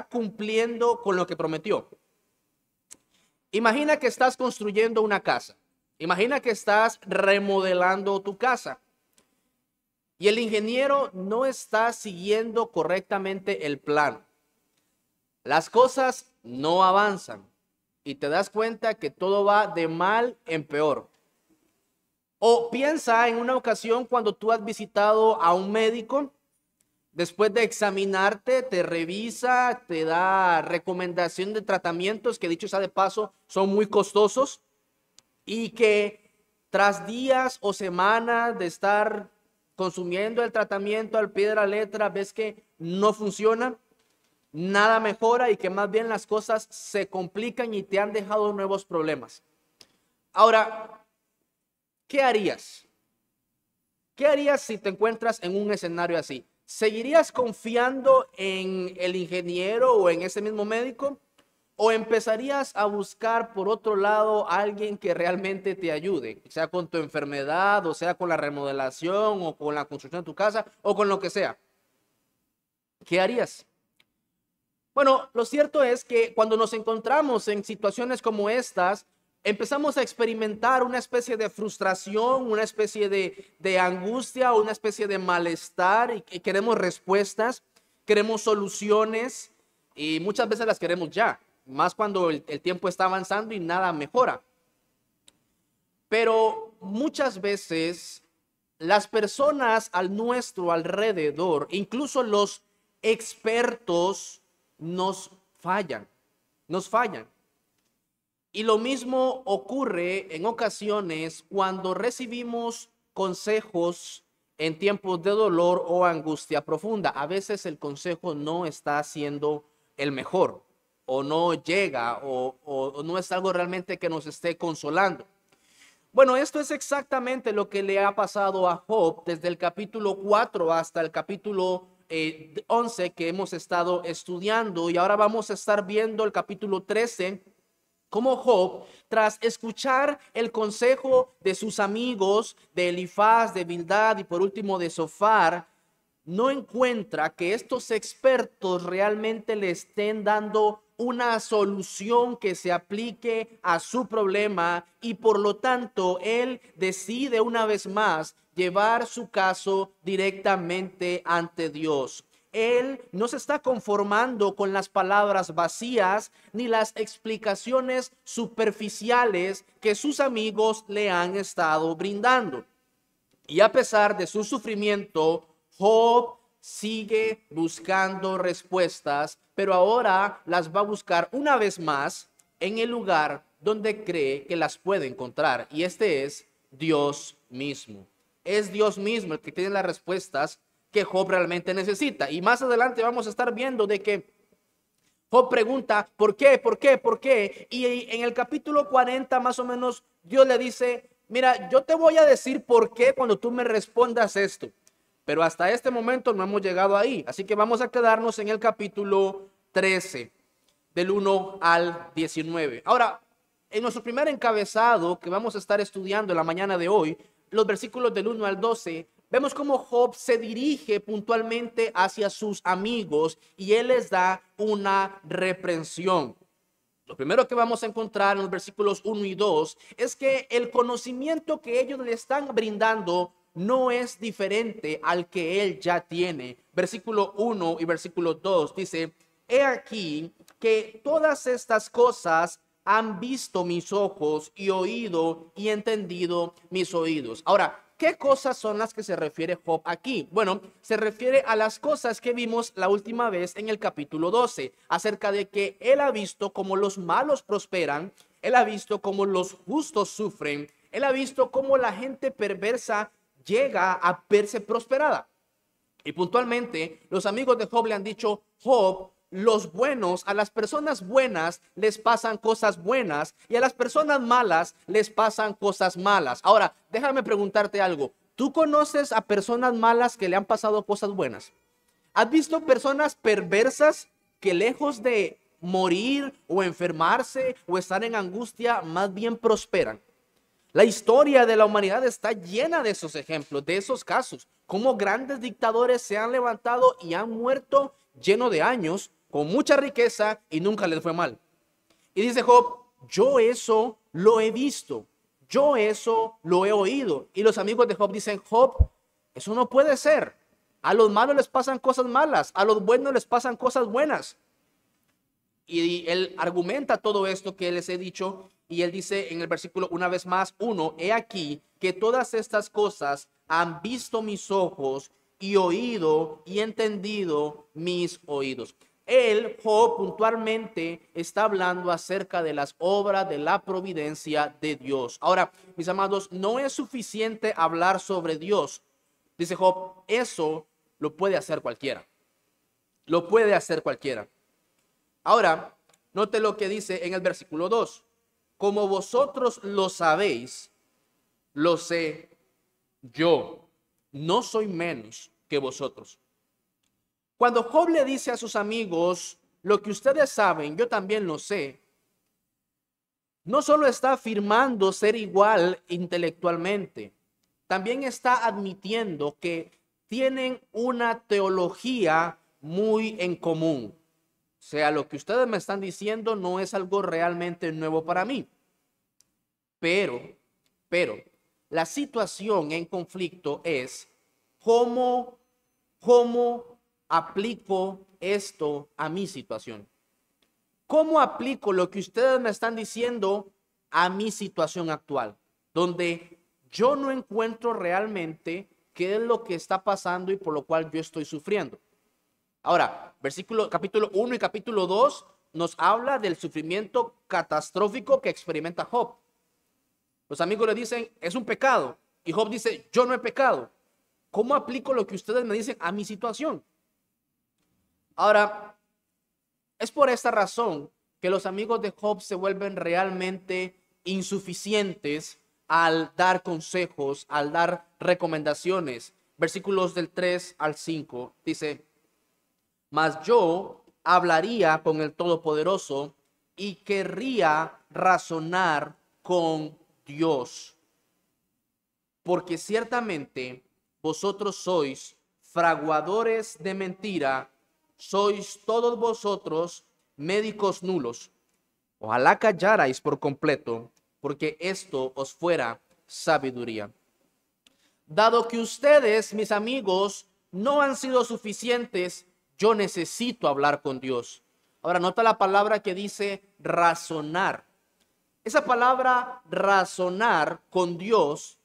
cumpliendo con lo que prometió. Imagina que estás construyendo una casa. Imagina que estás remodelando tu casa y el ingeniero no está siguiendo correctamente el plan. Las cosas no avanzan y te das cuenta que todo va de mal en peor. O piensa en una ocasión cuando tú has visitado a un médico. Después de examinarte, te revisa, te da recomendación de tratamientos que, dicho sea de paso, son muy costosos y que tras días o semanas de estar consumiendo el tratamiento al pie de la letra, ves que no funciona, nada mejora y que más bien las cosas se complican y te han dejado nuevos problemas. Ahora, ¿qué harías? ¿Qué harías si te encuentras en un escenario así? ¿Seguirías confiando en el ingeniero o en ese mismo médico? ¿O empezarías a buscar por otro lado a alguien que realmente te ayude? Sea con tu enfermedad, o sea con la remodelación, o con la construcción de tu casa, o con lo que sea. ¿Qué harías? Bueno, lo cierto es que cuando nos encontramos en situaciones como estas, empezamos a experimentar una especie de frustración, una especie de angustia, una especie de malestar y queremos respuestas, queremos soluciones y muchas veces las queremos ya, más cuando el tiempo está avanzando y nada mejora. Pero muchas veces las personas a nuestro alrededor, incluso los expertos, nos fallan, nos fallan. Y lo mismo ocurre en ocasiones cuando recibimos consejos en tiempos de dolor o angustia profunda. A veces el consejo no está siendo el mejor o no llega o no es algo realmente que nos esté consolando. Bueno, esto es exactamente lo que le ha pasado a Job desde el capítulo 4 hasta el capítulo 11 que hemos estado estudiando y ahora vamos a estar viendo el capítulo 13. Como Job, tras escuchar el consejo de sus amigos, de Elifaz, de Bildad y por último de Zofar, no encuentra que estos expertos realmente le estén dando una solución que se aplique a su problema y por lo tanto él decide una vez más llevar su caso directamente ante Dios. Él no se está conformando con las palabras vacías ni las explicaciones superficiales que sus amigos le han estado brindando. Y a pesar de su sufrimiento, Job sigue buscando respuestas, pero ahora las va a buscar una vez más en el lugar donde cree que las puede encontrar. Y este es Dios mismo. Es Dios mismo el que tiene las respuestas que Job realmente necesita. Y más adelante vamos a estar viendo de que Job pregunta, ¿por qué? ¿Por qué? ¿Por qué? Y en el capítulo 40 más o menos Dios le dice, mira, yo te voy a decir por qué cuando tú me respondas esto. Pero hasta este momento no hemos llegado ahí. Así que vamos a quedarnos en el capítulo 13, del 1 al 19. Ahora, en nuestro primer encabezado que vamos a estar estudiando en la mañana de hoy, los versículos del 1 al 12, vemos cómo Job se dirige puntualmente hacia sus amigos y él les da una reprensión. Lo primero que vamos a encontrar en los versículos 1 y 2 es que el conocimiento que ellos le están brindando no es diferente al que él ya tiene. Versículo 1 y versículo 2 dice, he aquí que todas estas cosas han visto mis ojos y oído y entendido mis oídos. Ahora, ¿qué cosas son las que se refiere Job aquí? Bueno, se refiere a las cosas que vimos la última vez en el capítulo 12, acerca de que él ha visto cómo los malos prosperan, él ha visto cómo los justos sufren, él ha visto cómo la gente perversa llega a verse prosperada. Y puntualmente, los amigos de Job le han dicho, Job, los buenos, a las personas buenas les pasan cosas buenas y a las personas malas les pasan cosas malas. Ahora, déjame preguntarte algo. ¿Tú conoces a personas malas que le han pasado cosas buenas? ¿Has visto personas perversas que lejos de morir o enfermarse o estar en angustia, más bien prosperan? La historia de la humanidad está llena de esos ejemplos, de esos casos, cómo grandes dictadores se han levantado y han muerto lleno de años, con mucha riqueza y nunca les fue mal. Y dice Job, yo eso lo he visto, yo eso lo he oído. Y los amigos de Job dicen, Job, eso no puede ser. A los malos les pasan cosas malas, a los buenos les pasan cosas buenas. Y él argumenta todo esto que les he dicho, y él dice en el versículo una vez más, 1, he aquí que todas estas cosas han visto mis ojos y oído y entendido mis oídos. Él, Job, puntualmente está hablando acerca de las obras de la providencia de Dios. Ahora, mis amados, no es suficiente hablar sobre Dios. Dice Job, eso lo puede hacer cualquiera. Lo puede hacer cualquiera. Ahora, note lo que dice en el versículo 2. Como vosotros lo sabéis, lo sé yo. No soy menos que vosotros. Cuando Job le dice a sus amigos, lo que ustedes saben, yo también lo sé, no solo está afirmando ser igual intelectualmente, también está admitiendo que tienen una teología muy en común. O sea, lo que ustedes me están diciendo no es algo realmente nuevo para mí. Pero, la situación en conflicto es cómo aplico esto a mi situación. ¿Cómo aplico lo que ustedes me están diciendo a mi situación actual? Donde yo no encuentro realmente qué es lo que está pasando y por lo cual yo estoy sufriendo. Ahora, capítulo 1 y capítulo 2 nos habla del sufrimiento catastrófico que experimenta Job. Los amigos le dicen, es un pecado. Y Job dice, yo no he pecado. ¿Cómo aplico lo que ustedes me dicen a mi situación? Ahora, es por esta razón que los amigos de Job se vuelven realmente insuficientes al dar consejos, al dar recomendaciones. Versículos del 3 al 5 dice, mas yo hablaría con el Todopoderoso y querría razonar con Dios. Porque ciertamente vosotros sois fraguadores de mentira, sois todos vosotros médicos nulos. Ojalá callarais por completo, porque esto os fuera sabiduría. Dado que ustedes, mis amigos, no han sido suficientes, yo necesito hablar con Dios. Ahora nota la palabra que dice razonar. Esa palabra razonar con Dios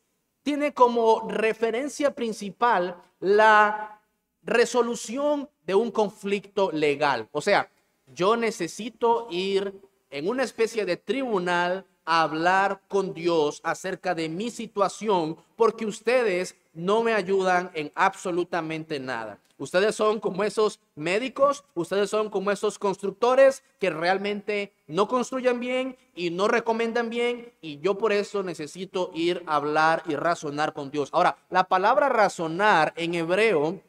tiene como referencia principal la resolución de un conflicto legal. O sea, yo necesito ir en una especie de tribunal a hablar con Dios acerca de mi situación porque ustedes no me ayudan en absolutamente nada. Ustedes son como esos médicos, ustedes son como esos constructores que realmente no construyen bien y no recomiendan bien, y yo por eso necesito ir a hablar y razonar con Dios. Ahora, la palabra razonar en hebreo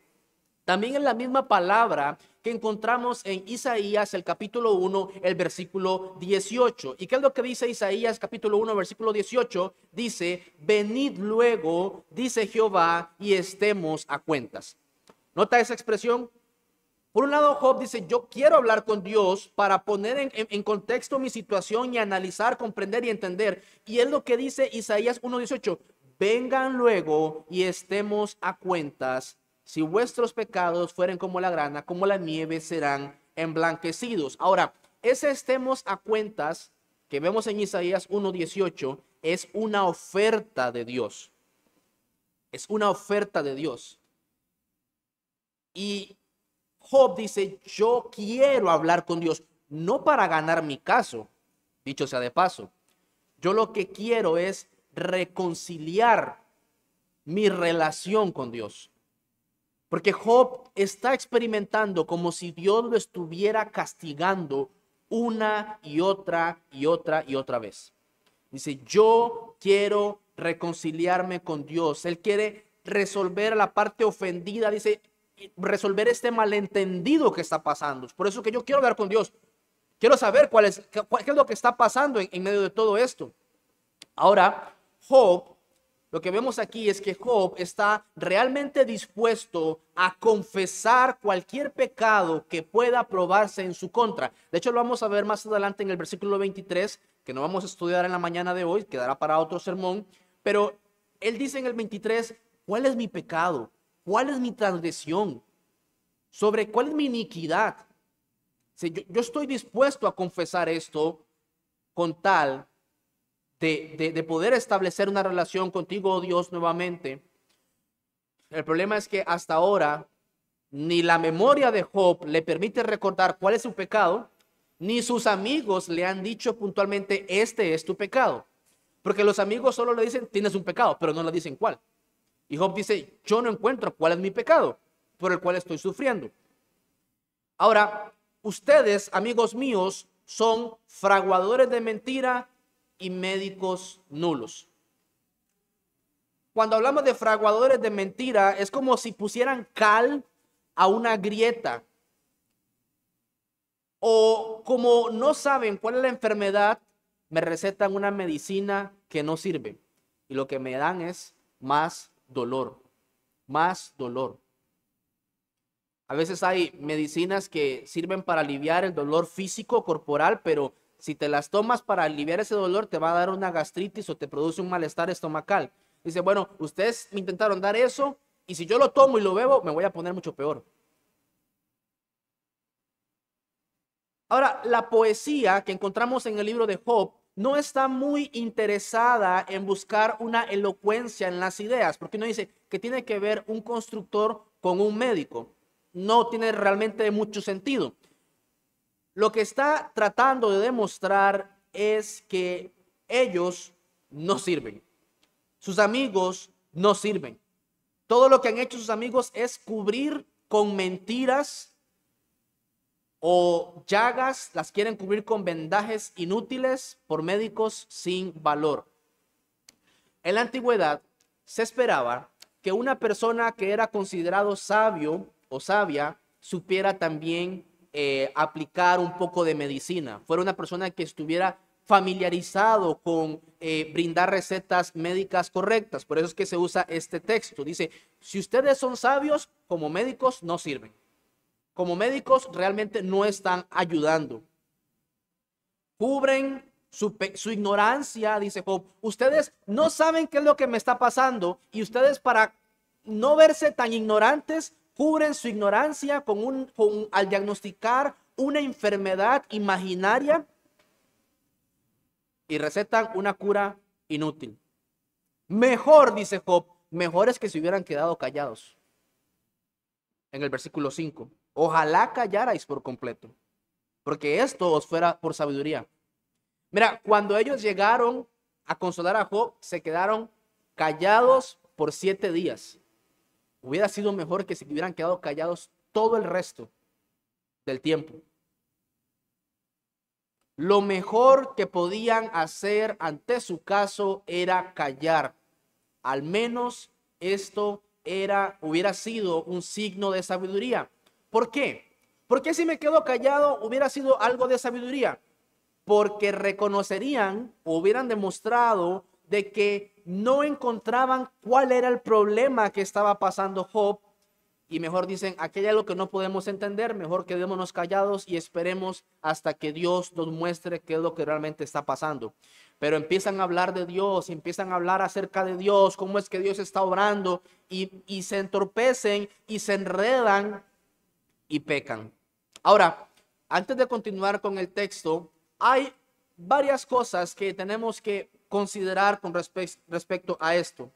también es la misma palabra que encontramos en Isaías, el capítulo 1, el versículo 18. ¿Y qué es lo que dice Isaías, capítulo 1, versículo 18? Dice, venid luego, dice Jehová, y estemos a cuentas. ¿Nota esa expresión? Por un lado, Job dice, yo quiero hablar con Dios para poner en contexto mi situación y analizar, comprender y entender. Y es lo que dice Isaías 1:18. Vengan luego y estemos a cuentas. Si vuestros pecados fueren como la grana, como la nieve, serán emblanquecidos. Ahora, ese estemos a cuentas que vemos en Isaías 1:18 es una oferta de Dios. Es una oferta de Dios. Y Job dice, yo quiero hablar con Dios, no para ganar mi caso, dicho sea de paso. Yo lo que quiero es reconciliar mi relación con Dios. Porque Job está experimentando como si Dios lo estuviera castigando una y otra y otra y otra vez. Dice, yo quiero reconciliarme con Dios. Él quiere resolver la parte ofendida, dice, resolver este malentendido que está pasando. Por eso que yo quiero hablar con Dios. Quiero saber qué es lo que está pasando en medio de todo esto. Ahora, Job Lo que vemos aquí es que Job está realmente dispuesto a confesar cualquier pecado que pueda probarse en su contra. De hecho, lo vamos a ver más adelante en el versículo 23, que no vamos a estudiar en la mañana de hoy, quedará para otro sermón. Pero él dice en el 23, ¿cuál es mi pecado? ¿Cuál es mi transgresión? ¿Sobre cuál es mi iniquidad? Si yo estoy dispuesto a confesar esto con tal de poder establecer una relación contigo, oh Dios, nuevamente. El problema es que hasta ahora ni la memoria de Job le permite recordar cuál es su pecado, ni sus amigos le han dicho puntualmente, este es tu pecado. Porque los amigos solo le dicen, tienes un pecado, pero no le dicen cuál. Y Job dice, yo no encuentro cuál es mi pecado por el cual estoy sufriendo. Ahora, ustedes, amigos míos, son fraguadores de mentira y médicos nulos. Cuando hablamos de fraguadores de mentira, es como si pusieran cal a una grieta. O como no saben cuál es la enfermedad, me recetan una medicina que no sirve. Y lo que me dan es más dolor, más dolor. A veces hay medicinas que sirven para aliviar el dolor físico, corporal, pero si te las tomas para aliviar ese dolor, te va a dar una gastritis o te produce un malestar estomacal. Dice, bueno, ustedes me intentaron dar eso y si yo lo tomo y lo bebo, me voy a poner mucho peor. Ahora, la poesía que encontramos en el libro de Job no está muy interesada en buscar una elocuencia en las ideas, porque uno dice que tiene que ver un constructor con un médico. No tiene realmente mucho sentido. Lo que está tratando de demostrar es que ellos no sirven. Sus amigos no sirven. Todo lo que han hecho sus amigos es cubrir con mentiras o llagas, las quieren cubrir con vendajes inútiles por médicos sin valor. En la antigüedad se esperaba que una persona que era considerado sabio o sabia supiera también aplicar un poco de medicina, fuera una persona que estuviera familiarizado con brindar recetas médicas correctas. Por eso es que se usa este texto. Dice, si ustedes son sabios, como médicos no sirven. Como médicos realmente no están ayudando. Cubren su ignorancia, dice Job. Ustedes no saben qué es lo que me está pasando y ustedes para no verse tan ignorantes, cubren su ignorancia al diagnosticar una enfermedad imaginaria y recetan una cura inútil. Mejor, dice Job, mejor es que se hubieran quedado callados. En el versículo 5. Ojalá callarais por completo, porque esto os fuera por sabiduría. Mira, cuando ellos llegaron a consolar a Job, se quedaron callados por 7 días. Hubiera sido mejor que se hubieran quedado callados todo el resto del tiempo. Lo mejor que podían hacer ante su caso era callar. Al menos esto hubiera sido un signo de sabiduría. ¿Por qué? Porque si me quedo callado hubiera sido algo de sabiduría. Porque reconocerían o hubieran demostrado de que no encontraban cuál era el problema que estaba pasando Job. Y mejor dicen, aquí hay algo que no podemos entender, mejor quedémonos callados y esperemos hasta que Dios nos muestre qué es lo que realmente está pasando. Pero empiezan a hablar de Dios, empiezan a hablar acerca de Dios, cómo es que Dios está obrando y se entorpecen y se enredan y pecan. Ahora, antes de continuar con el texto, hay varias cosas que tenemos que considerar con respecto a esto.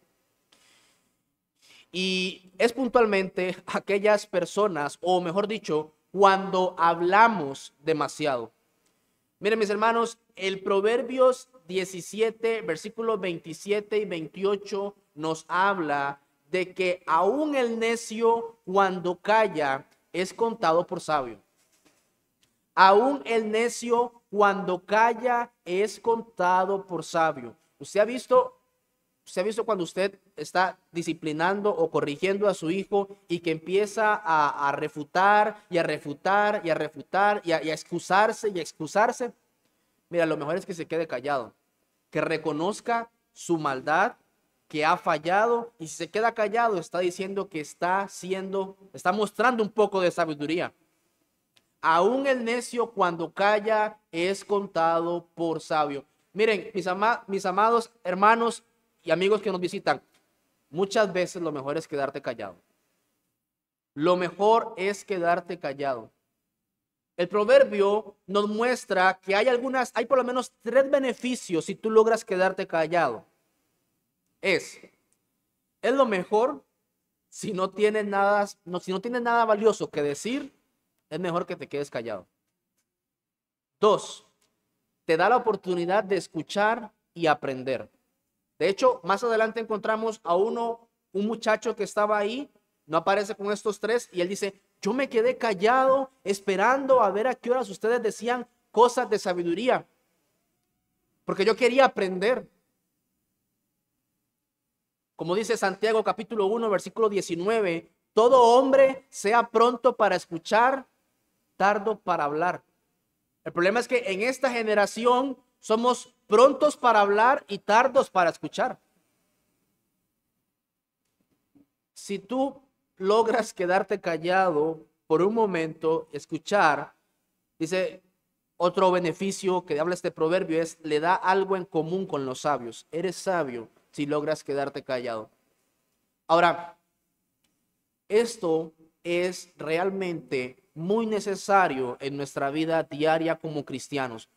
Y es puntualmente aquellas personas, o mejor dicho, cuando hablamos demasiado. Miren, mis hermanos, el Proverbios 17, versículos 27 y 28 nos habla de que aún el necio cuando calla es contado por sabio. Aún el necio cuando calla es contado por sabio. ¿Usted ha visto cuando usted está disciplinando o corrigiendo a su hijo y que empieza a refutar y a refutar y a refutar y a excusarse y a excusarse? Mira, lo mejor es que se quede callado, que reconozca su maldad que ha fallado, y si se queda callado está diciendo que está mostrando un poco de sabiduría. Aún el necio cuando calla es contado por sabio. Miren, mis amados hermanos y amigos que nos visitan, muchas veces lo mejor es quedarte callado. Lo mejor es quedarte callado. El proverbio nos muestra que hay por lo menos 3 beneficios si tú logras quedarte callado. Es lo mejor si no tienes nada valioso que decir, es mejor que te quedes callado. 2, te da la oportunidad de escuchar y aprender. De hecho, más adelante encontramos a un muchacho que estaba ahí, no aparece con estos 3, y él dice, yo me quedé callado esperando a ver a qué horas ustedes decían cosas de sabiduría, porque yo quería aprender. Como dice Santiago capítulo 1, versículo 19, todo hombre sea pronto para escuchar, tardo para hablar. El problema es que en esta generación somos prontos para hablar y tardos para escuchar. Si tú logras quedarte callado por un momento, escuchar, dice otro beneficio que habla este proverbio es, le da algo en común con los sabios. Eres sabio si logras quedarte callado. Ahora, esto es realmente muy necesario en nuestra vida diaria como cristianos.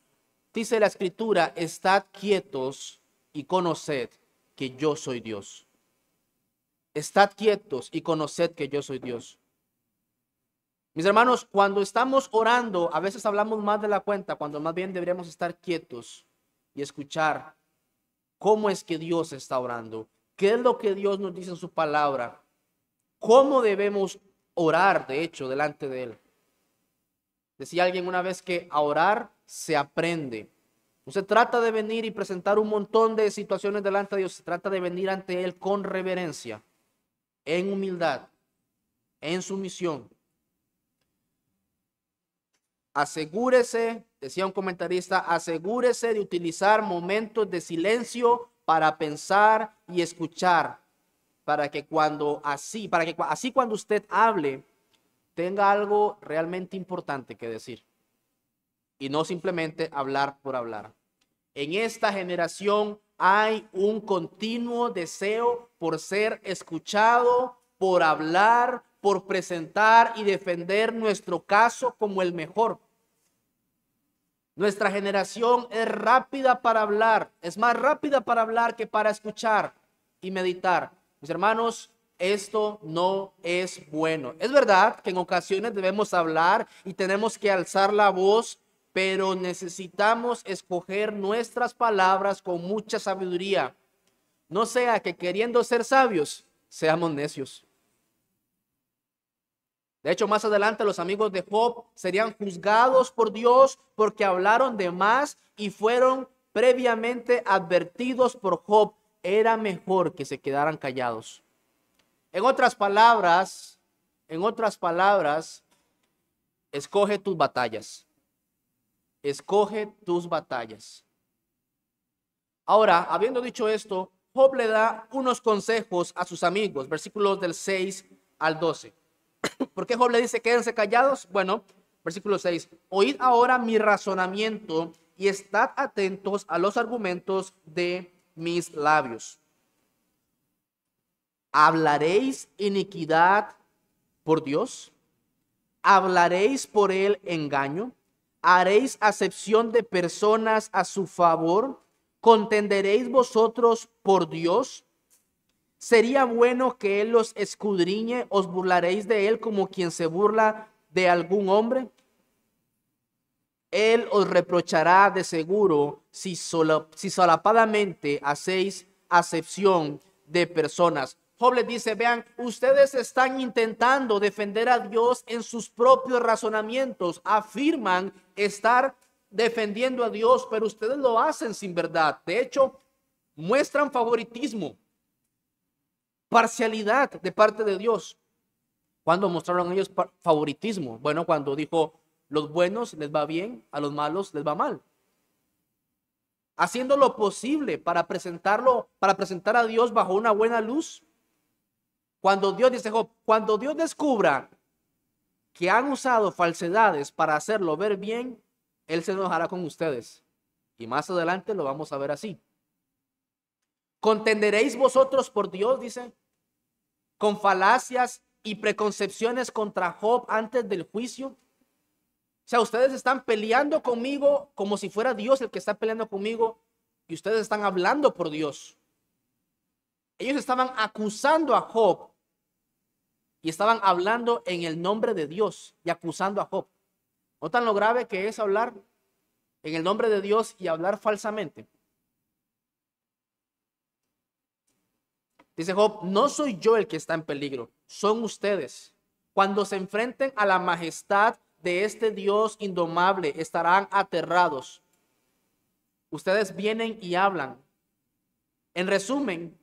Dice la escritura, estad quietos y conoced que yo soy Dios. Estad quietos y conoced que yo soy Dios. Mis hermanos, cuando estamos orando, a veces hablamos más de la cuenta, cuando más bien deberíamos estar quietos y escuchar cómo es que Dios está orando, qué es lo que Dios nos dice en su palabra, cómo debemos orar, de hecho, delante de Él. Decía alguien una vez que a orar se aprende. No se trata de venir y presentar un montón de situaciones delante de Dios, se trata de venir ante Él con reverencia, en humildad, en sumisión. Asegúrese, decía un comentarista, asegúrese de utilizar momentos de silencio para pensar y escuchar, para que así cuando usted hable, tenga algo realmente importante que decir y no simplemente hablar por hablar. En esta generación hay un continuo deseo por ser escuchado, por hablar, por presentar y defender nuestro caso como el mejor. Nuestra generación es rápida para hablar, es más rápida para hablar que para escuchar y meditar. Mis hermanos, esto no es bueno. Es verdad que en ocasiones debemos hablar y tenemos que alzar la voz, pero necesitamos escoger nuestras palabras con mucha sabiduría. No sea que queriendo ser sabios, seamos necios. De hecho, más adelante los amigos de Job serían juzgados por Dios porque hablaron de más y fueron previamente advertidos por Job. Era mejor que se quedaran callados. En otras palabras, escoge tus batallas. Escoge tus batallas. Ahora, habiendo dicho esto, Job le da unos consejos a sus amigos, versículos del 6 al 12. ¿Por qué Job le dice quédense callados? Bueno, versículo 6. Oíd ahora mi razonamiento y estad atentos a los argumentos de mis labios. ¿Hablaréis iniquidad por Dios? ¿Hablaréis por él engaño? ¿Haréis acepción de personas a su favor? ¿Contenderéis vosotros por Dios? ¿Sería bueno que él los escudriñe? ¿Os burlaréis de él como quien se burla de algún hombre? Él os reprochará de seguro si solapadamente hacéis acepción de personas. Job les dice, vean, ustedes están intentando defender a Dios en sus propios razonamientos. Afirman estar defendiendo a Dios, pero ustedes lo hacen sin verdad. De hecho, muestran favoritismo, parcialidad de parte de Dios. ¿Cuándo mostraron ellos favoritismo? Bueno, cuando dijo, los buenos les va bien, a los malos les va mal. haciendo lo posible para presentar a Dios bajo una buena luz. Cuando Dios, dice Job, cuando Dios descubra que han usado falsedades para hacerlo ver bien, Él se enojará con ustedes. Y más adelante lo vamos a ver así. ¿Contenderéis vosotros por Dios, dice, con falacias y preconcepciones contra Job antes del juicio? O sea, ustedes están peleando conmigo como si fuera Dios el que está peleando conmigo, y ustedes están hablando por Dios. Ellos estaban acusando a Job y estaban hablando en el nombre de Dios y acusando a Job. ¿Notan lo grave que es hablar en el nombre de Dios y hablar falsamente? Dice Job, no soy yo el que está en peligro, son ustedes. Cuando se enfrenten a la majestad de este Dios indomable, estarán aterrados. Ustedes vienen y hablan. En resumen,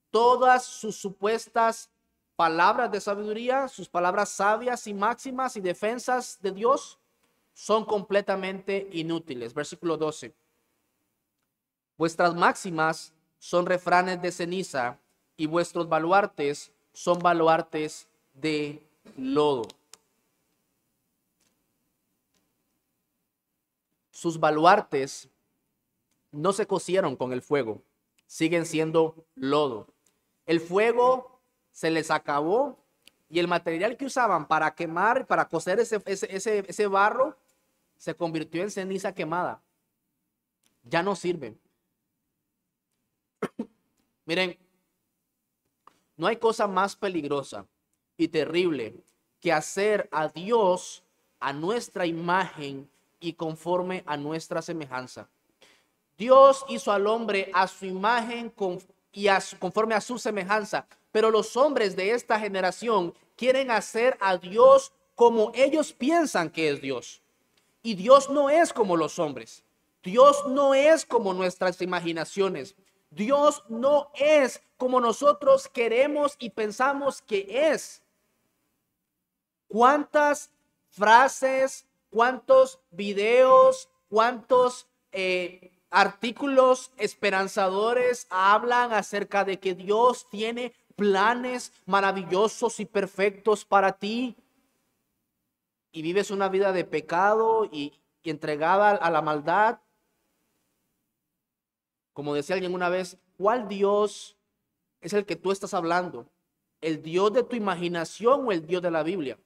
todas sus supuestas palabras de sabiduría, sus palabras sabias y máximas y defensas de Dios son completamente inútiles. Versículo 12. Vuestras máximas son refranes de ceniza y vuestros baluartes son baluartes de lodo. Sus baluartes no se cocieron con el fuego, siguen siendo lodo. El fuego se les acabó y el material que usaban para quemar, para cocer ese barro, se convirtió en ceniza quemada. Ya no sirve. Miren, no hay cosa más peligrosa y terrible que hacer a Dios a nuestra imagen y conforme a nuestra semejanza. Dios hizo al hombre a su imagen y conforme a su semejanza, pero los hombres de esta generación quieren hacer a Dios como ellos piensan que es Dios. Y Dios no es como los hombres. Dios no es como nuestras imaginaciones. Dios no es como nosotros queremos y pensamos que es. ¿Cuántas frases, cuántos videos, cuántos artículos esperanzadores hablan acerca de que Dios tiene planes maravillosos y perfectos para ti? Y vives una vida de pecado y entregada a la maldad. Como decía alguien una vez, ¿cuál Dios es el que tú estás hablando? ¿El Dios de tu imaginación o el Dios de la Biblia?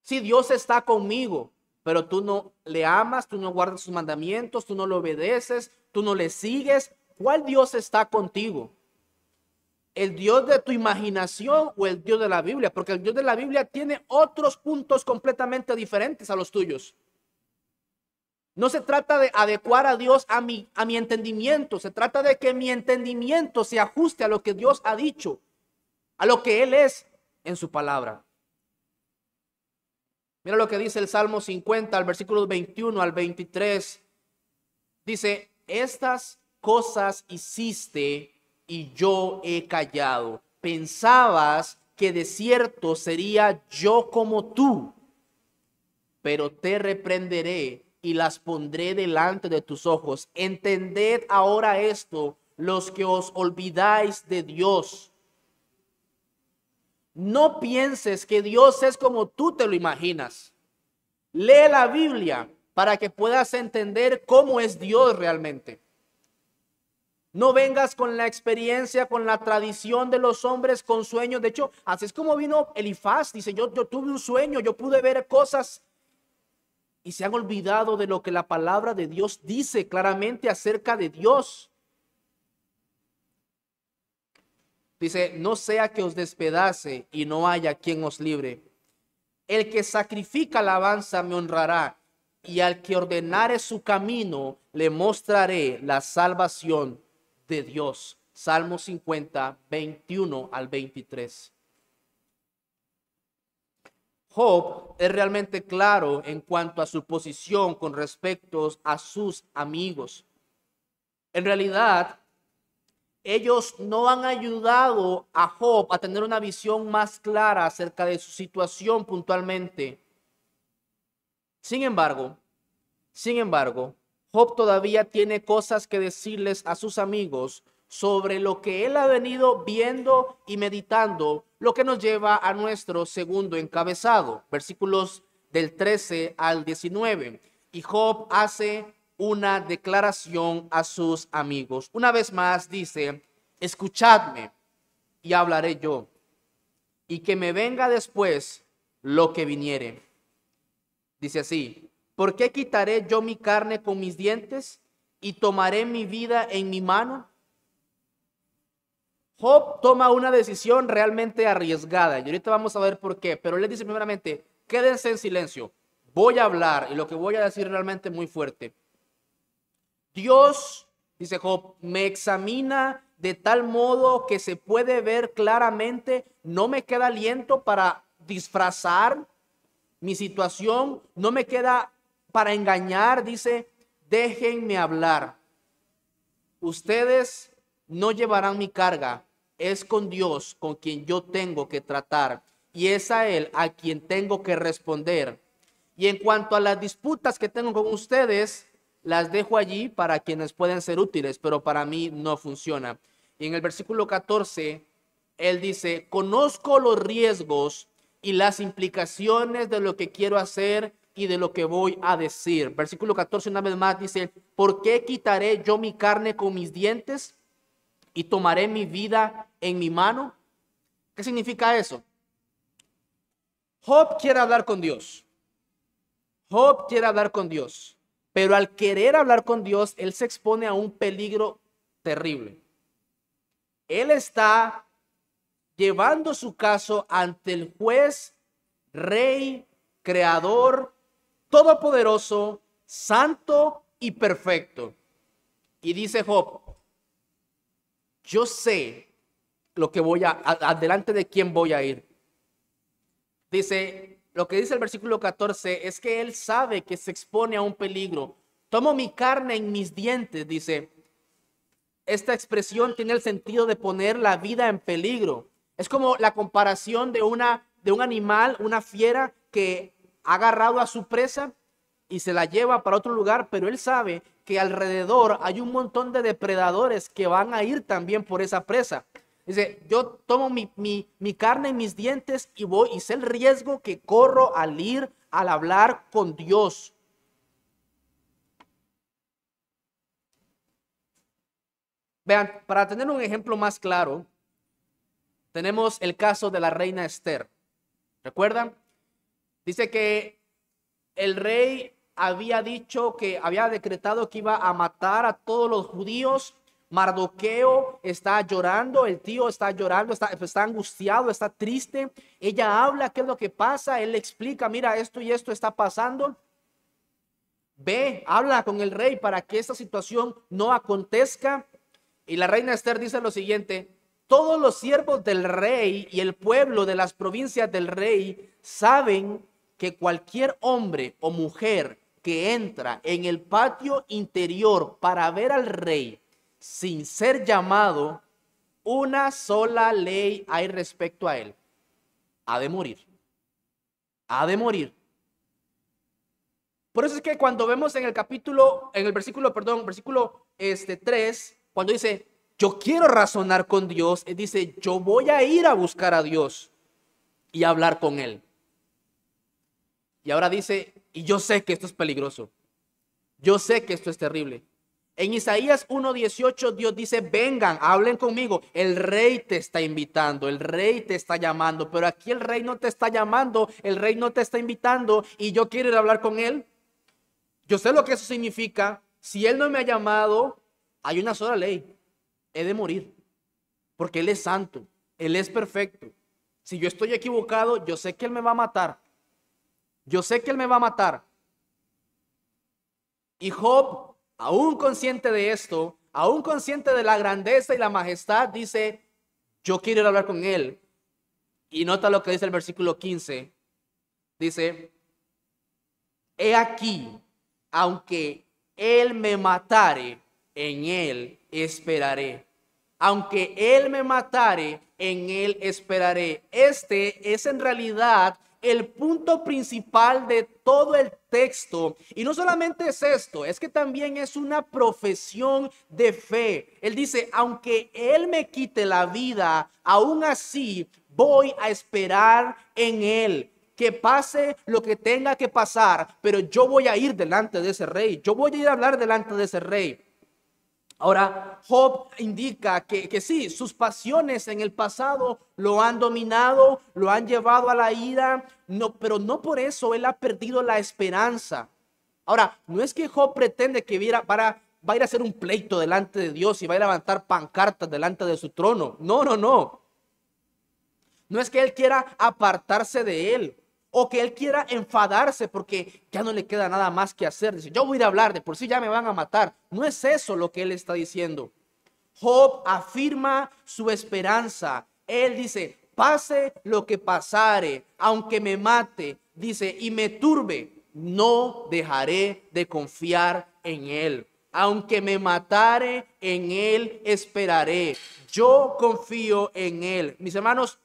Si Dios está conmigo, pero tú no le amas, tú no guardas sus mandamientos, tú no le obedeces, tú no le sigues, ¿cuál Dios está contigo? ¿El Dios de tu imaginación o el Dios de la Biblia? Porque el Dios de la Biblia tiene otros puntos completamente diferentes a los tuyos. No se trata de adecuar a Dios a mi entendimiento, se trata de que mi entendimiento se ajuste a lo que Dios ha dicho, a lo que Él es en su palabra. Mira lo que dice el Salmo 50, al versículo 21 al 23. Dice, estas cosas hiciste y yo he callado. Pensabas que de cierto sería yo como tú, pero te reprenderé y las pondré delante de tus ojos. Entended ahora esto, los que os olvidáis de Dios. No pienses que Dios es como tú te lo imaginas. Lee la Biblia para que puedas entender cómo es Dios realmente. No vengas con la experiencia, con la tradición de los hombres, con sueños. De hecho, así es como vino Elifaz. Dice, yo tuve un sueño, yo pude ver cosas. Y se han olvidado de lo que la palabra de Dios dice claramente acerca de Dios. Dice, no sea que os despedace y no haya quien os libre. El que sacrifica alabanza me honrará, y al que ordenare su camino le mostraré la salvación de Dios. Salmo 50, 21 al 23. Job es realmente claro en cuanto a su posición con respecto a sus amigos. En realidad, ellos no han ayudado a Job a tener una visión más clara acerca de su situación puntualmente. Sin embargo, Job todavía tiene cosas que decirles a sus amigos sobre lo que él ha venido viendo y meditando, lo que nos lleva a nuestro segundo encabezado, versículos del 13 al 19. Y Job hace una declaración a sus amigos. Una vez más dice: escuchadme y hablaré yo, y que me venga después lo que viniere. Dice así: ¿por qué quitaré yo mi carne con mis dientes y tomaré mi vida en mi mano? Job toma una decisión realmente arriesgada y ahorita vamos a ver por qué, pero él le dice primeramente: quédense en silencio, voy a hablar y lo que voy a decir realmente es muy fuerte. Dios, dice Job, me examina de tal modo que se puede ver claramente, no me queda aliento para disfrazar mi situación, no me queda para engañar. Dice: déjenme hablar. Ustedes no llevarán mi carga, es con Dios con quien yo tengo que tratar y es a Él a quien tengo que responder. Y en cuanto a las disputas que tengo con ustedes, las dejo allí para quienes pueden ser útiles, pero para mí no funciona. Y en el versículo 14, él dice: conozco los riesgos y las implicaciones de lo que quiero hacer y de lo que voy a decir. Versículo 14 una vez más dice: ¿por qué quitaré yo mi carne con mis dientes y tomaré mi vida en mi mano? ¿Qué significa eso? Job quiere hablar con Dios. Job quiere hablar con Dios, pero al querer hablar con Dios, él se expone a un peligro terrible. Él está llevando su caso ante el juez, rey, creador, todopoderoso, santo y perfecto. Y dice Job: yo sé lo que voy adelante de quién voy a ir. Dice, lo que dice el versículo 14 es que él sabe que se expone a un peligro. Tomo mi carne en mis dientes, dice. Esta expresión tiene el sentido de poner la vida en peligro. Es como la comparación de un animal, una fiera que ha agarrado a su presa y se la lleva para otro lugar, pero él sabe que alrededor hay un montón de depredadores que van a ir también por esa presa. Dice: yo tomo mi carne en mis dientes y voy, y sé el riesgo que corro al ir, al hablar con Dios. Vean, para tener un ejemplo más claro, tenemos el caso de la reina Esther. ¿Recuerdan? Dice que el rey había dicho, que había decretado que iba a matar a todos los judíos. Mardoqueo está llorando, el tío está llorando, está angustiado, está triste. Ella habla, ¿qué es lo que pasa? Él le explica: mira, esto y esto está pasando. Ve, habla con el rey para que esta situación no acontezca. Y la reina Esther dice lo siguiente: todos los siervos del rey y el pueblo de las provincias del rey saben que cualquier hombre o mujer que entra en el patio interior para ver al rey sin ser llamado, una sola ley hay respecto a él: ha de morir. Ha de morir. Por eso es que cuando vemos en el versículo 3, cuando dice: yo quiero razonar con Dios, él dice: yo voy a ir a buscar a Dios y hablar con él. Y ahora dice: y yo sé que esto es peligroso. Yo sé que esto es terrible. En Isaías 1:18 Dios dice: vengan, hablen conmigo. El rey te está invitando, el rey te está llamando, pero aquí el rey no te está llamando, el rey no te está invitando y yo quiero ir a hablar con él. Yo sé lo que eso significa. Si él no me ha llamado, hay una sola ley: he de morir, porque él es santo, él es perfecto. Si yo estoy equivocado, yo sé que él me va a matar. Yo sé que él me va a matar. Y Job, aún consciente de esto, aún consciente de la grandeza y la majestad, dice: yo quiero ir a hablar con él. Y nota lo que dice el versículo 15. Dice: he aquí, aunque él me matare, en él esperaré. Aunque él me matare, en él esperaré. Este es en realidad el punto principal de todo el texto. Y no solamente es esto, es que también es una profesión de fe. Él dice, aunque Él me quite la vida, aún así voy a esperar en Él. Que pase lo que tenga que pasar, pero yo voy a ir delante de ese rey. Yo voy a ir a hablar delante de ese rey. Ahora, Job indica que sí, sus pasiones en el pasado lo han dominado, lo han llevado a la ira, no, pero no por eso él ha perdido la esperanza. Ahora, no es que Job pretende que va a ir a hacer un pleito delante de Dios y va a ir a levantar pancartas delante de su trono. No, no, no. No es que él quiera apartarse de él o que él quiera enfadarse porque ya no le queda nada más que hacer. Dice, yo voy a ir a hablar, de por sí ya me van a matar. No es eso lo que él está diciendo. Job afirma su esperanza. Él dice, pase lo que pasare, aunque me mate, dice, y me turbe, no dejaré de confiar en él. Aunque me matare, en él esperaré. Yo confío en él. Mis hermanos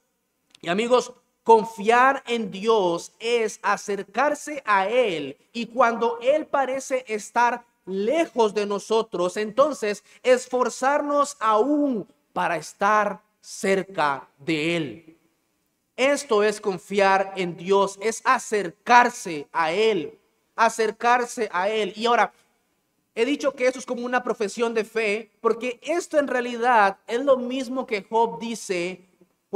y amigos, confiar en Dios es acercarse a Él, y cuando Él parece estar lejos de nosotros, entonces esforzarnos aún para estar cerca de Él. Esto es confiar en Dios, es acercarse a Él, acercarse a Él. Y ahora, he dicho que esto es como una profesión de fe, porque esto en realidad es lo mismo que Job dice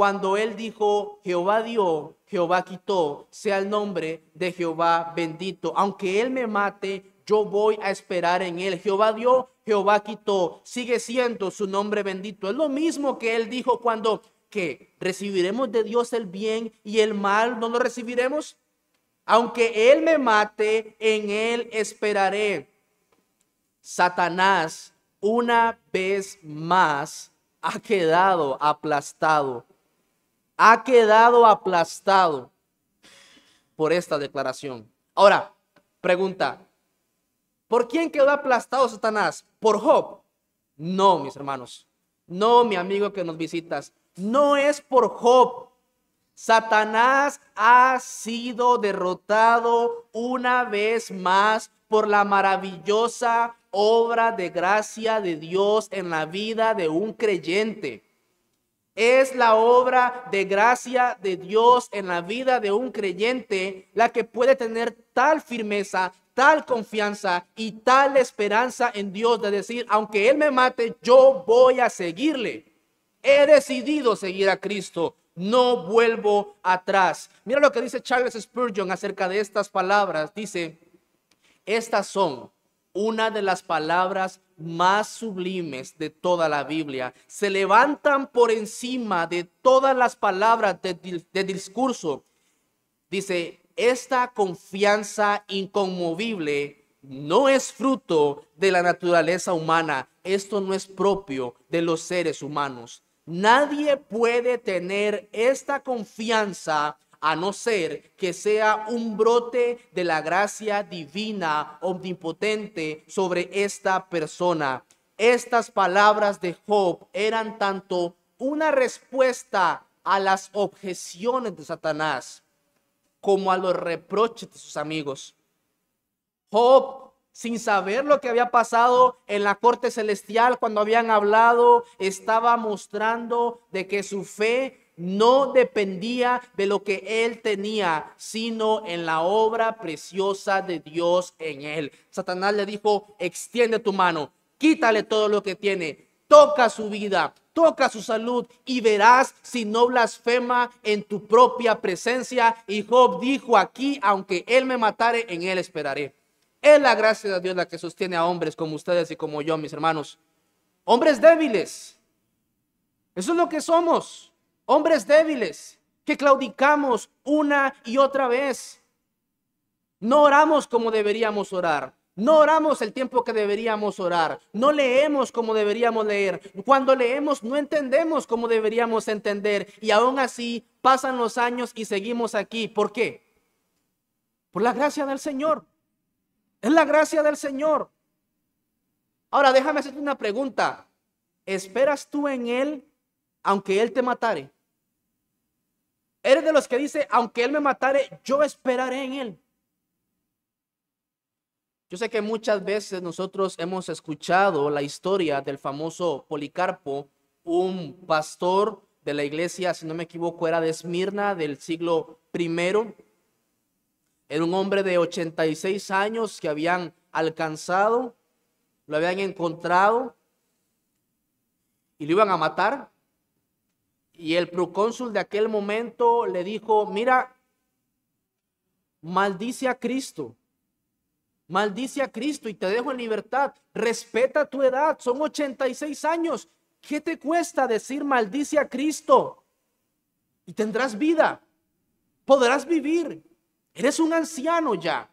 cuando él dijo, Jehová dio, Jehová quitó, sea el nombre de Jehová bendito. Aunque él me mate, yo voy a esperar en él. Jehová dio, Jehová quitó, sigue siendo su nombre bendito. Es lo mismo que él dijo cuando, que recibiremos de Dios el bien y el mal no lo recibiremos. Aunque él me mate, en él esperaré. Satanás una vez más ha quedado aplastado. Ha quedado aplastado por esta declaración. Ahora, pregunta, ¿por quién quedó aplastado Satanás? ¿Por Job? No, mis hermanos. No, mi amigo que nos visitas. No es por Job. Satanás ha sido derrotado una vez más por la maravillosa obra de gracia de Dios en la vida de un creyente. Es la obra de gracia de Dios en la vida de un creyente la que puede tener tal firmeza, tal confianza y tal esperanza en Dios de decir, aunque Él me mate, yo voy a seguirle. He decidido seguir a Cristo. No vuelvo atrás. Mira lo que dice Charles Spurgeon acerca de estas palabras. Dice, estas son una de las palabras más sublimes de toda la Biblia. Se levantan por encima de todas las palabras de discurso. Dice, esta confianza inconmovible no es fruto de la naturaleza humana. Esto no es propio de los seres humanos. Nadie puede tener esta confianza a no ser que sea un brote de la gracia divina omnipotente sobre esta persona. Estas palabras de Job eran tanto una respuesta a las objeciones de Satanás como a los reproches de sus amigos. Job, sin saber lo que había pasado en la corte celestial cuando habían hablado, estaba mostrando de que su fe no dependía de lo que él tenía, sino en la obra preciosa de Dios en él. Satanás le dijo, extiende tu mano, quítale todo lo que tiene, toca su vida, toca su salud y verás si no blasfema en tu propia presencia. Y Job dijo, aquí, aunque él me matare, en él esperaré. Es la gracia de Dios la que sostiene a hombres como ustedes y como yo, mis hermanos. Hombres débiles. Eso es lo que somos. Hombres débiles que claudicamos una y otra vez. No oramos como deberíamos orar. No oramos el tiempo que deberíamos orar. No leemos como deberíamos leer. Cuando leemos no entendemos como deberíamos entender. Y aún así pasan los años y seguimos aquí. ¿Por qué? Por la gracia del Señor. Es la gracia del Señor. Ahora déjame hacerte una pregunta. ¿Esperas tú en Él aunque Él te matare? Eres de los que dice, aunque Él me matare, yo esperaré en Él. Yo sé que muchas veces nosotros hemos escuchado la historia del famoso Policarpo, un pastor de la iglesia, si no me equivoco, era de Esmirna del siglo I. Era un hombre de 86 años que habían alcanzado, lo habían encontrado y lo iban a matar. Y el procónsul de aquel momento le dijo, mira, maldice a Cristo. Maldice a Cristo y te dejo en libertad. Respeta tu edad, son 86 años. ¿Qué te cuesta decir maldice a Cristo? Y tendrás vida, podrás vivir. Eres un anciano ya.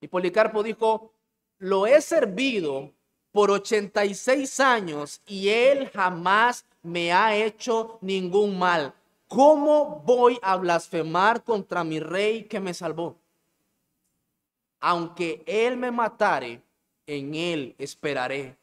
Y Policarpo dijo, lo he servido por 86 años y él jamás me ha hecho ningún mal. ¿Cómo voy a blasfemar contra mi rey que me salvó? Aunque él me matare, en él esperaré.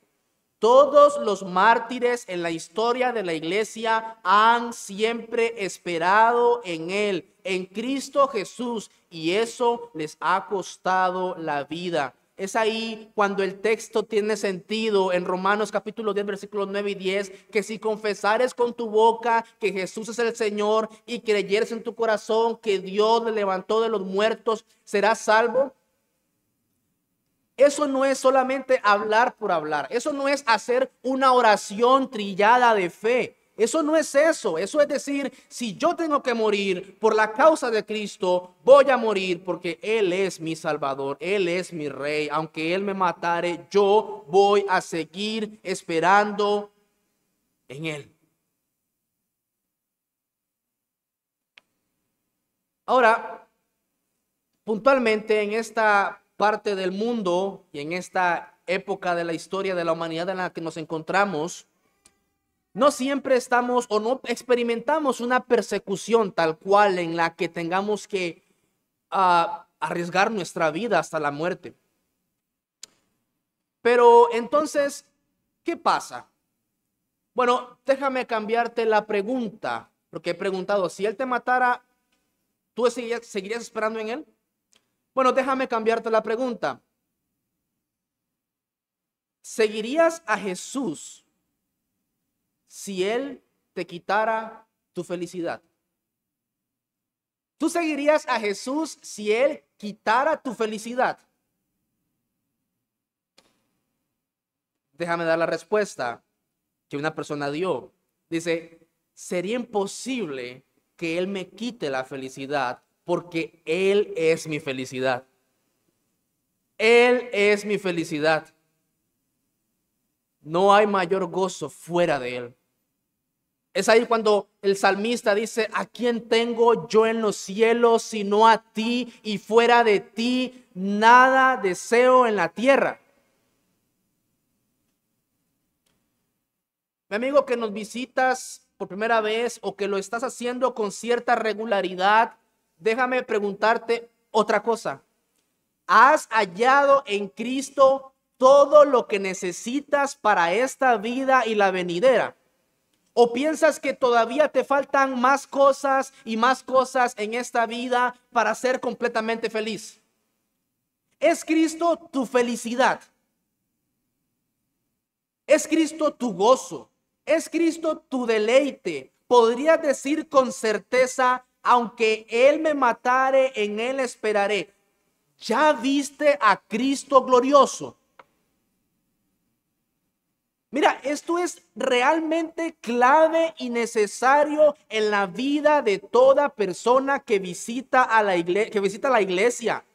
Todos los mártires en la historia de la iglesia han siempre esperado en él, en Cristo Jesús, y eso les ha costado la vida. Es ahí cuando el texto tiene sentido en Romanos capítulo 10, versículos 9 y 10, que si confesares con tu boca que Jesús es el Señor y creyeres en tu corazón que Dios le levantó de los muertos, serás salvo. Eso no es solamente hablar por hablar. Eso no es hacer una oración trillada de fe. Eso no es eso. Eso es decir, si yo tengo que morir por la causa de Cristo, voy a morir porque Él es mi Salvador. Él es mi Rey. Aunque Él me matare, yo voy a seguir esperando en Él. Ahora, puntualmente en esta parte del mundo y en esta época de la historia de la humanidad en la que nos encontramos, no siempre estamos o no experimentamos una persecución tal cual en la que tengamos que arriesgar nuestra vida hasta la muerte. Pero entonces, ¿qué pasa? Bueno, déjame cambiarte la pregunta, porque he preguntado, si Él te matara, ¿tú seguirías esperando en Él? Bueno, déjame cambiarte la pregunta. ¿Seguirías a Jesús si Él te quitara tu felicidad? ¿Tú seguirías a Jesús si Él quitara tu felicidad? Déjame dar la respuesta que una persona dio. Dice, sería imposible que Él me quite la felicidad porque Él es mi felicidad. Él es mi felicidad. No hay mayor gozo fuera de Él. Es ahí cuando el salmista dice, ¿a quién tengo yo en los cielos sino a ti? Y fuera de ti nada deseo en la tierra. Mi amigo que nos visitas por primera vez o que lo estás haciendo con cierta regularidad, déjame preguntarte otra cosa. ¿Has hallado en Cristo todo lo que necesitas para esta vida y la venidera? ¿O piensas que todavía te faltan más cosas y más cosas en esta vida para ser completamente feliz? ¿Es Cristo tu felicidad? ¿Es Cristo tu gozo? ¿Es Cristo tu deleite? Podrías decir con certeza, aunque Él me matare, en Él esperaré. ¿Ya viste a Cristo glorioso? Mira, esto es realmente clave y necesario en la vida de toda persona que visita a la iglesia,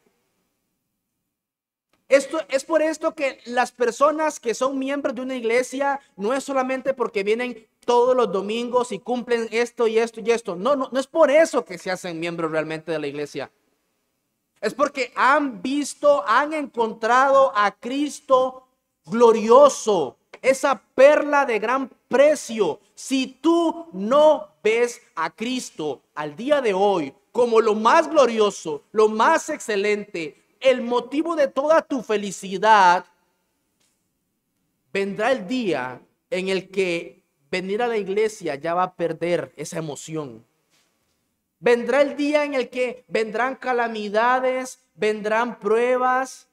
Esto es por esto que las personas que son miembros de una iglesia no es solamente porque vienen todos los domingos y cumplen esto y esto y esto. No es por eso que se hacen miembros realmente de la iglesia. Es porque han visto, han encontrado a Cristo glorioso, esa perla de gran precio. Si tú no ves a Cristo al día de hoy como lo más glorioso, lo más excelente, el motivo de toda tu felicidad, vendrá el día en el que venir a la iglesia ya va a perder esa emoción. Vendrá el día en el que vendrán calamidades, vendrán pruebas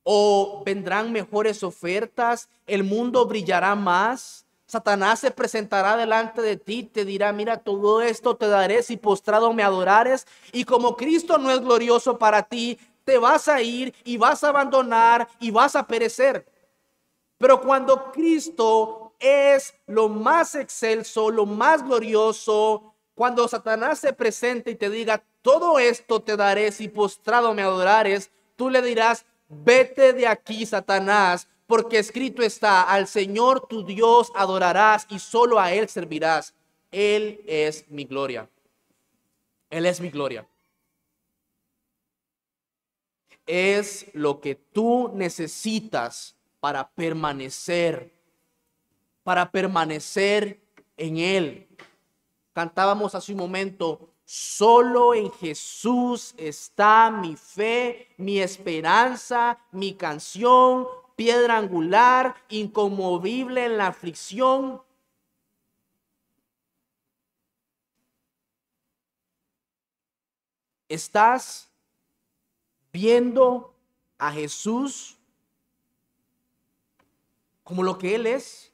o vendrán mejores ofertas, el mundo brillará más. Satanás se presentará delante de ti, te dirá, mira, todo esto te daré si postrado me adorares. Y como Cristo no es glorioso para ti, te vas a ir y vas a abandonar y vas a perecer. Pero cuando Cristo es lo más excelso, lo más glorioso, cuando Satanás se presente y te diga, todo esto te daré si postrado me adorares, tú le dirás, vete de aquí, Satanás, porque escrito está, al Señor tu Dios adorarás y solo a Él servirás. Él es mi gloria. Él es mi gloria. Es lo que tú necesitas para permanecer en Él. Cantábamos hace un momento, solo en Jesús está mi fe, mi esperanza, mi canción, piedra angular, inconmovible en la aflicción. ¿Estás viendo a Jesús como lo que Él es?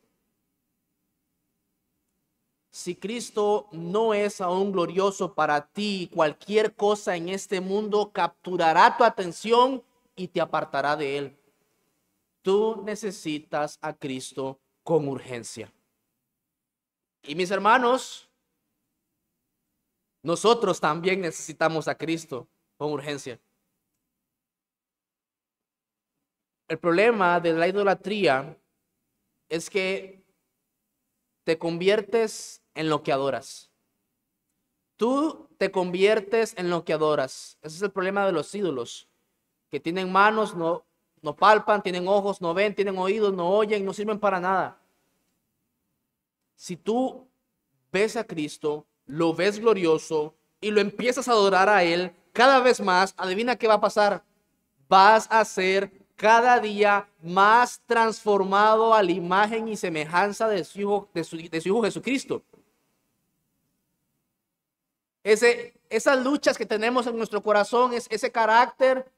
Si Cristo no es aún glorioso para ti, cualquier cosa en este mundo capturará tu atención y te apartará de Él. Tú necesitas a Cristo con urgencia. Y mis hermanos, nosotros también necesitamos a Cristo con urgencia. El problema de la idolatría es que te conviertes en lo que adoras. Tú te conviertes en lo que adoras. Ese es el problema de los ídolos, que tienen manos, no palpan, tienen ojos, no ven, tienen oídos, no oyen, no sirven para nada. Si tú ves a Cristo, lo ves glorioso y lo empiezas a adorar a Él cada vez más, adivina qué va a pasar. Vas a ser cada día más transformado a la imagen y semejanza de su Hijo Jesucristo. Esas luchas que tenemos en nuestro corazón, ese carácter,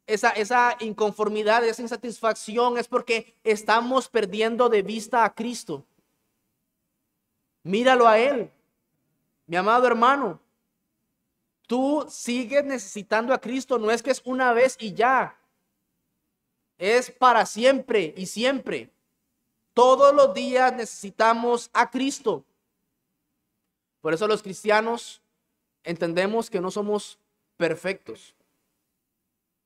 esa inconformidad, esa insatisfacción, es porque estamos perdiendo de vista a Cristo. Míralo a Él, mi amado hermano. Tú sigues necesitando a Cristo, no es que es una vez y ya. Es para siempre y siempre. Todos los días necesitamos a Cristo. Por eso los cristianos entendemos que no somos perfectos.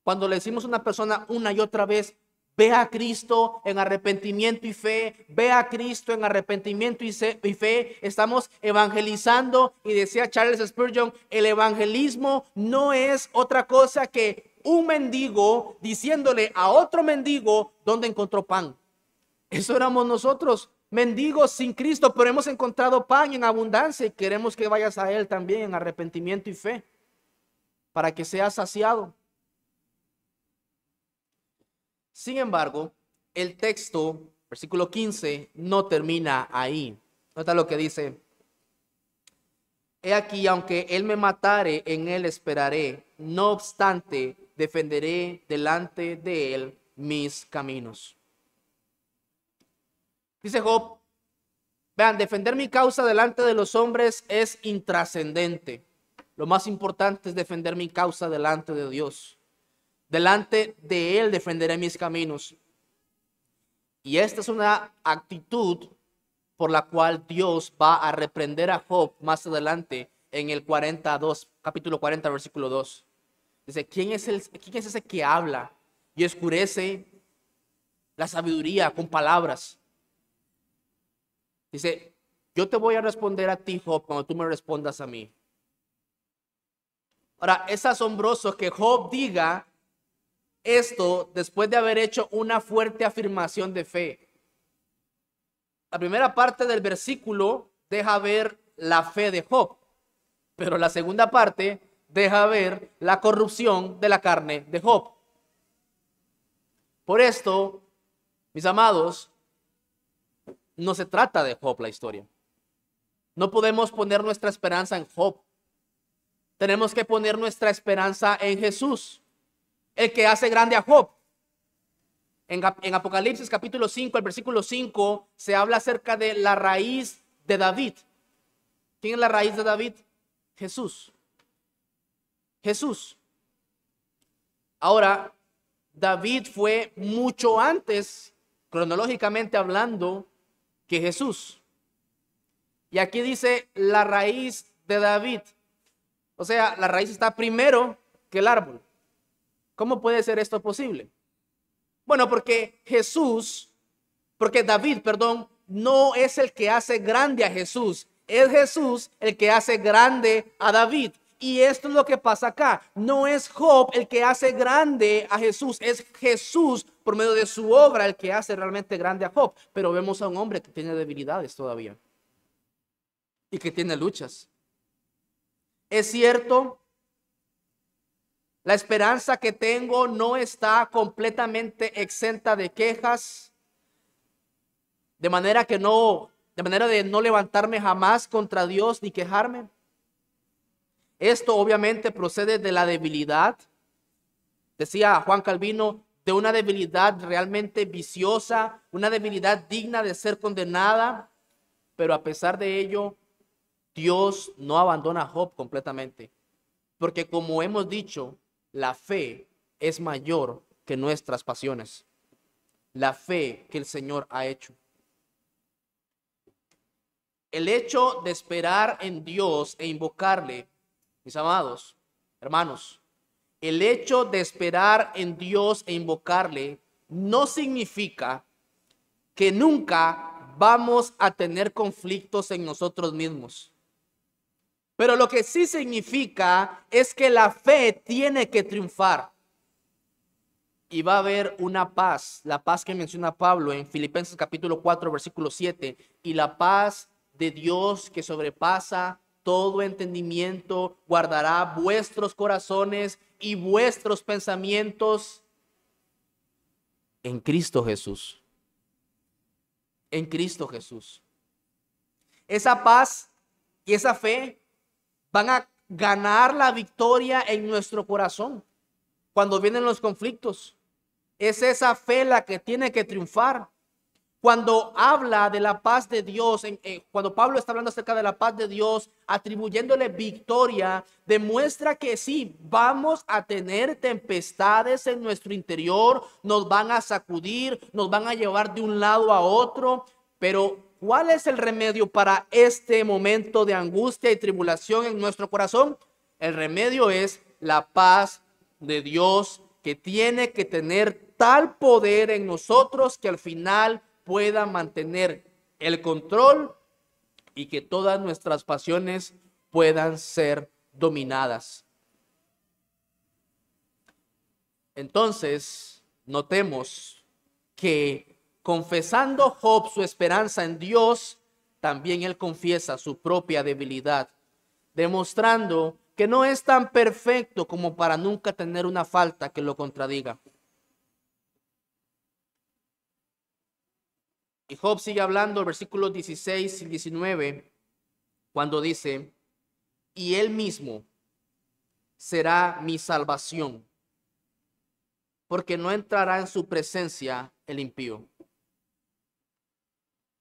Cuando le decimos a una persona una y otra vez, ve a Cristo en arrepentimiento y fe, ve a Cristo en arrepentimiento y fe, estamos evangelizando. Y decía Charles Spurgeon, el evangelismo no es otra cosa que un mendigo diciéndole a otro mendigo dónde encontró pan. Eso éramos nosotros, mendigos sin Cristo, pero hemos encontrado pan en abundancia y queremos que vayas a Él también en arrepentimiento y fe para que seas saciado. Sin embargo, el texto, versículo 15, no termina ahí. Nota lo que dice. He aquí, aunque Él me matare, en Él esperaré. No obstante, defenderé delante de Él mis caminos. Dice Job, vean, defender mi causa delante de los hombres es intrascendente. Lo más importante es defender mi causa delante de Dios. Delante de Él defenderé mis caminos. Y esta es una actitud por la cual Dios va a reprender a Job más adelante en el 42, capítulo 40, versículo 2. Dice, ¿quién es ese que habla y oscurece la sabiduría con palabras? Dice, yo te voy a responder a ti, Job, cuando tú me respondas a mí. Ahora, es asombroso que Job diga esto después de haber hecho una fuerte afirmación de fe. La primera parte del versículo deja ver la fe de Job, pero la segunda parte deja ver la corrupción de la carne de Job. Por esto, mis amados, no se trata de Job la historia. No podemos poner nuestra esperanza en Job. Tenemos que poner nuestra esperanza en Jesús, el que hace grande a Job. En Apocalipsis capítulo 5, el versículo 5, se habla acerca de la raíz de David. ¿Quién es la raíz de David? Jesús. Jesús. Ahora, David fue mucho antes, cronológicamente hablando, que Jesús. Y aquí dice la raíz de David. O sea, la raíz está primero que el árbol. ¿Cómo puede ser esto posible? Bueno, porque David, no es el que hace grande a Jesús. Es Jesús el que hace grande a David. Y esto es lo que pasa acá. No es Job el que hace grande a Jesús. Es Jesús por medio de su obra el que hace realmente grande a Job. Pero vemos a un hombre que tiene debilidades todavía. Y que tiene luchas. Es cierto, la esperanza que tengo no está completamente exenta de quejas, de manera de no levantarme jamás contra Dios ni quejarme. Esto obviamente procede de la debilidad, decía Juan Calvino, de una debilidad realmente viciosa, una debilidad digna de ser condenada, pero a pesar de ello, Dios no abandona a Job completamente, porque como hemos dicho, la fe es mayor que nuestras pasiones, la fe que el Señor ha hecho. El hecho de esperar en Dios e invocarle, mis amados hermanos, el hecho de esperar en Dios e invocarle no significa que nunca vamos a tener conflictos en nosotros mismos. Pero lo que sí significa es que la fe tiene que triunfar. Y va a haber una paz, la paz que menciona Pablo en Filipenses capítulo 4, versículo 7. Y la paz de Dios que sobrepasa todo entendimiento, guardará vuestros corazones y vuestros pensamientos en Cristo Jesús. En Cristo Jesús. Esa paz y esa fe van a ganar la victoria en nuestro corazón cuando vienen los conflictos. Es esa fe la que tiene que triunfar. Cuando habla de la paz de Dios, cuando Pablo está hablando acerca de la paz de Dios, atribuyéndole victoria, demuestra que sí, vamos a tener tempestades en nuestro interior, nos van a sacudir, nos van a llevar de un lado a otro, pero ¿cuál es el remedio para este momento de angustia y tribulación en nuestro corazón? El remedio es la paz de Dios, que tiene que tener tal poder en nosotros que al final pueda mantener el control y que todas nuestras pasiones puedan ser dominadas. Entonces, notemos que confesando Job su esperanza en Dios, también él confiesa su propia debilidad, demostrando que no es tan perfecto como para nunca tener una falta que lo contradiga. Y Job sigue hablando, versículos 16 y 19, cuando dice, y él mismo será mi salvación, porque no entrará en su presencia el impío.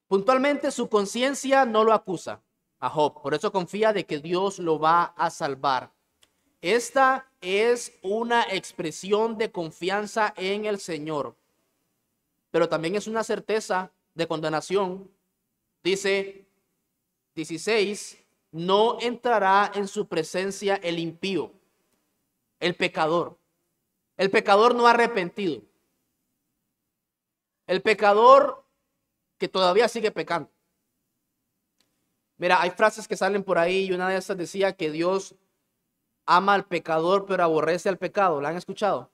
Puntualmente su conciencia no lo acusa a Job, por eso confía de que Dios lo va a salvar. Esta es una expresión de confianza en el Señor, pero también es una certeza de condenación. Dice 16, no entrará en su presencia el impío, el pecador no arrepentido, el pecador que todavía sigue pecando. Mira, hay frases que salen por ahí y una de esas decía que Dios ama al pecador pero aborrece al pecado. ¿La han escuchado?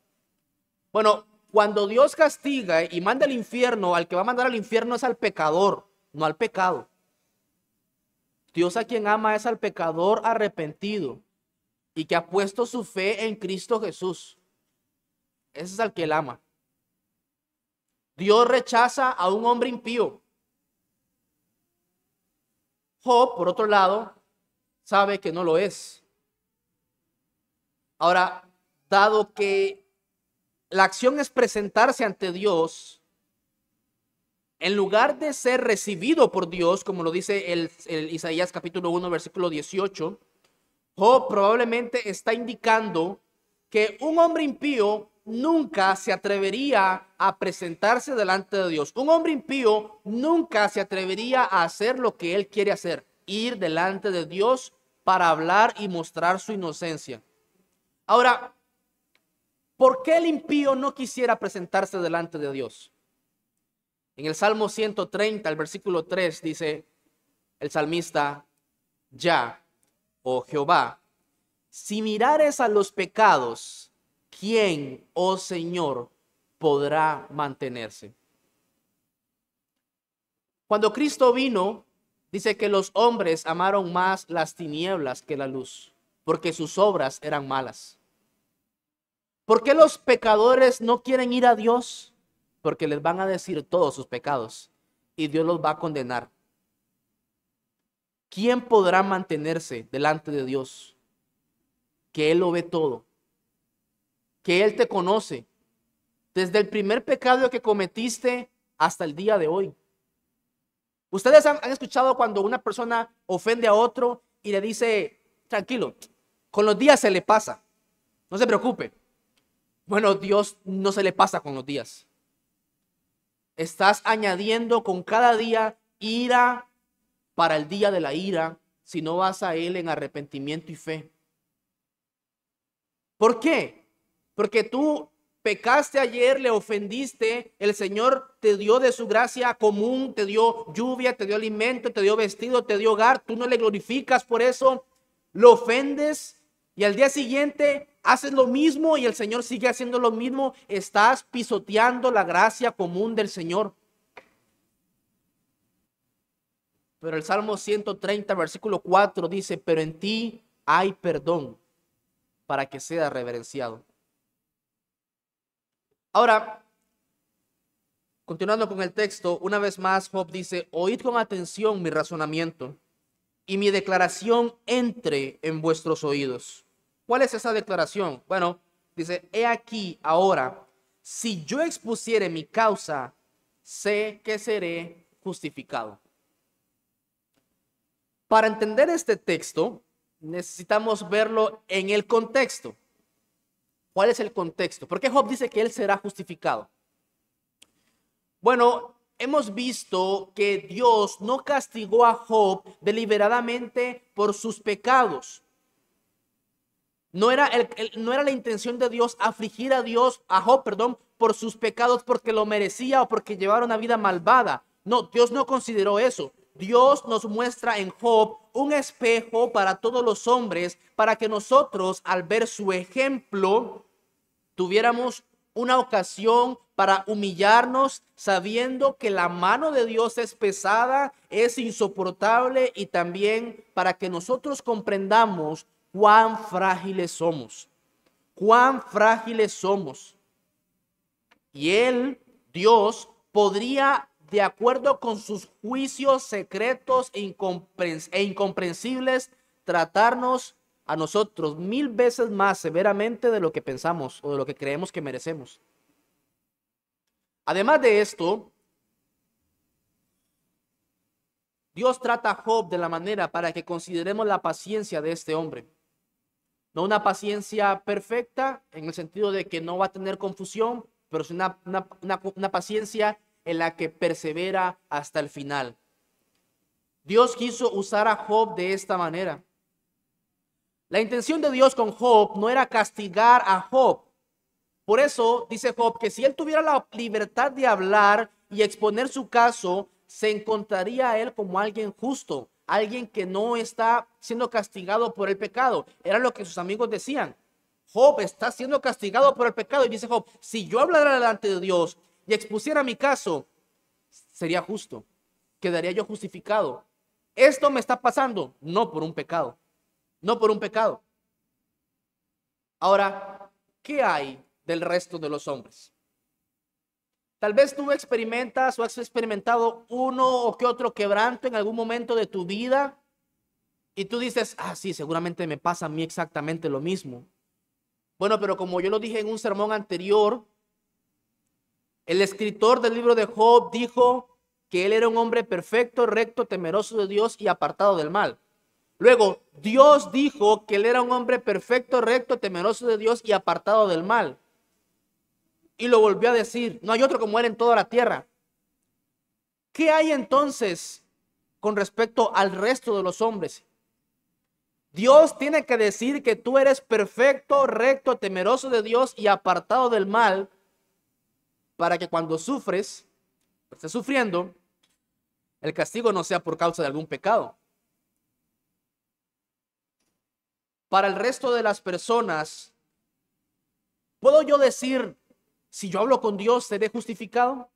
Bueno, cuando Dios castiga y manda al infierno, al que va a mandar al infierno es al pecador, no al pecado. Dios a quien ama es al pecador arrepentido y que ha puesto su fe en Cristo Jesús. Ese es al que él ama. Dios rechaza a un hombre impío. Job, por otro lado, sabe que no lo es. Ahora, dado que la acción es presentarse ante Dios, en lugar de ser recibido por Dios, como lo dice el Isaías capítulo 1, versículo 18, Job probablemente está indicando que un hombre impío nunca se atrevería a presentarse delante de Dios. Un hombre impío nunca se atrevería a hacer lo que él quiere hacer, ir delante de Dios para hablar y mostrar su inocencia. Ahora, ¿por qué el impío no quisiera presentarse delante de Dios? En el Salmo 130, el versículo 3, dice el salmista: Ya, oh Jehová, si mirares a los pecados, ¿quién, oh Señor, podrá mantenerse? Cuando Cristo vino, dice que los hombres amaron más las tinieblas que la luz, porque sus obras eran malas. ¿Por qué los pecadores no quieren ir a Dios? Porque les van a decir todos sus pecados y Dios los va a condenar. ¿Quién podrá mantenerse delante de Dios? Que Él lo ve todo, que Él te conoce, desde el primer pecado que cometiste hasta el día de hoy. Ustedes han escuchado cuando una persona ofende a otro y le dice: tranquilo, con los días se le pasa, no se preocupe. Bueno, Dios no se le pasa con los días. Estás añadiendo con cada día ira para el día de la ira si no vas a Él en arrepentimiento y fe. ¿Por qué? Porque tú pecaste ayer, le ofendiste, el Señor te dio de su gracia común, te dio lluvia, te dio alimento, te dio vestido, te dio hogar, tú no le glorificas por eso, lo ofendes y al día siguiente haces lo mismo y el Señor sigue haciendo lo mismo. Estás pisoteando la gracia común del Señor. Pero el Salmo 130, versículo 4 dice: pero en ti hay perdón para que sea reverenciado. Ahora, continuando con el texto, una vez más Job dice: oíd con atención mi razonamiento y mi declaración entre en vuestros oídos. ¿Cuál es esa declaración? Bueno, dice: he aquí ahora, si yo expusiere mi causa, sé que seré justificado. Para entender este texto, necesitamos verlo en el contexto. ¿Cuál es el contexto? ¿Por qué Job dice que él será justificado? Bueno, hemos visto que Dios no castigó a Job deliberadamente por sus pecados. No era la intención de Dios afligir a Job, por sus pecados porque lo merecía o porque llevara una vida malvada. No, Dios no consideró eso. Dios nos muestra en Job un espejo para todos los hombres, para que nosotros, al ver su ejemplo, tuviéramos una ocasión para humillarnos, sabiendo que la mano de Dios es pesada, es insoportable, y también para que nosotros comprendamos cuán frágiles somos, cuán frágiles somos. Y Él, Dios, podría, de acuerdo con sus juicios secretos e incomprensibles, tratarnos a nosotros 1000 veces más severamente de lo que pensamos o de lo que creemos que merecemos. Además de esto, Dios trata a Job de la manera para que consideremos la paciencia de este hombre. No una paciencia perfecta en el sentido de que no va a tener confusión, pero es una paciencia en la que persevera hasta el final. Dios quiso usar a Job de esta manera. La intención de Dios con Job no era castigar a Job. Por eso dice Job que si él tuviera la libertad de hablar y exponer su caso, se encontraría a él como alguien justo, alguien que no está siendo castigado por el pecado. Era lo que sus amigos decían: Job está siendo castigado por el pecado. Y dice Job: si yo hablara delante de Dios y expusiera mi caso, sería justo, quedaría yo justificado. Esto me está pasando no por un pecado, no por un pecado. Ahora, ¿qué hay del resto de los hombres? Tal vez tú experimentas o has experimentado uno o que otro quebranto en algún momento de tu vida y tú dices, ah, sí, seguramente me pasa a mí exactamente lo mismo. Bueno, pero como yo lo dije en un sermón anterior, el escritor del libro de Job dijo que él era un hombre perfecto, recto, temeroso de Dios y apartado del mal. Luego, Dios dijo que él era un hombre perfecto, recto, temeroso de Dios y apartado del mal. Y lo volvió a decir, no hay otro como él en toda la tierra. ¿Qué hay entonces con respecto al resto de los hombres? Dios tiene que decir que tú eres perfecto, recto, temeroso de Dios y apartado del mal para que cuando sufres, estés sufriendo, el castigo no sea por causa de algún pecado. Para el resto de las personas, ¿puedo yo decir, si yo hablo con Dios, seré justificado?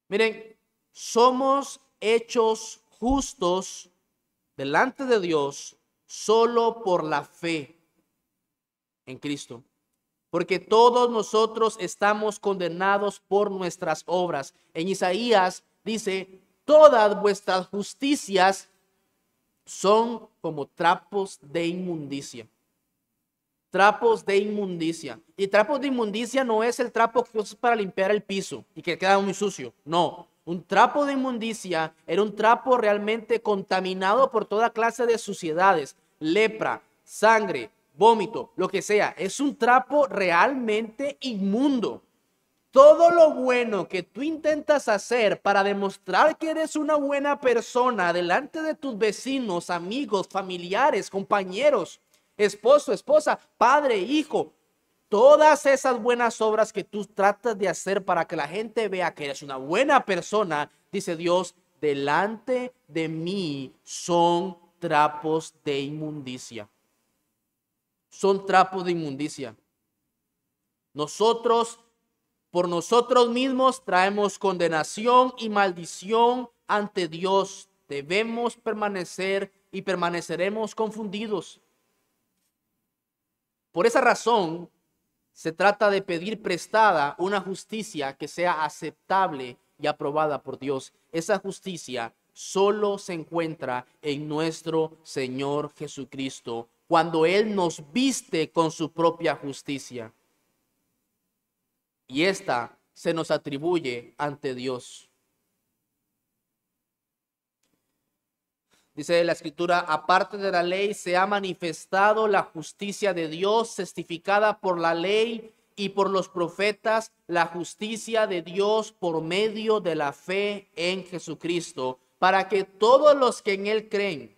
Miren, somos hechos justos delante de Dios solo por la fe en Cristo. Porque todos nosotros estamos condenados por nuestras obras. En Isaías dice, todas vuestras justicias son como trapos de inmundicia. Trapos de inmundicia. Y trapos de inmundicia no es el trapo que usas para limpiar el piso y que queda muy sucio. No, un trapo de inmundicia era un trapo realmente contaminado por toda clase de suciedades, lepra, sangre, vómito, lo que sea. Es un trapo realmente inmundo. Todo lo bueno que tú intentas hacer para demostrar que eres una buena persona delante de tus vecinos, amigos, familiares, compañeros, esposo, esposa, padre, hijo, todas esas buenas obras que tú tratas de hacer para que la gente vea que eres una buena persona, dice Dios, delante de mí son trapos de inmundicia. Son trapos de inmundicia. Nosotros, por nosotros mismos, traemos condenación y maldición ante Dios. Debemos permanecer y permaneceremos confundidos. Por esa razón, se trata de pedir prestada una justicia que sea aceptable y aprobada por Dios. Esa justicia solo se encuentra en nuestro Señor Jesucristo, cuando Él nos viste con su propia justicia. Y esta se nos atribuye ante Dios. Dice la Escritura, aparte de la ley se ha manifestado la justicia de Dios, testificada por la ley y por los profetas, la justicia de Dios por medio de la fe en Jesucristo, para que todos los que en Él creen,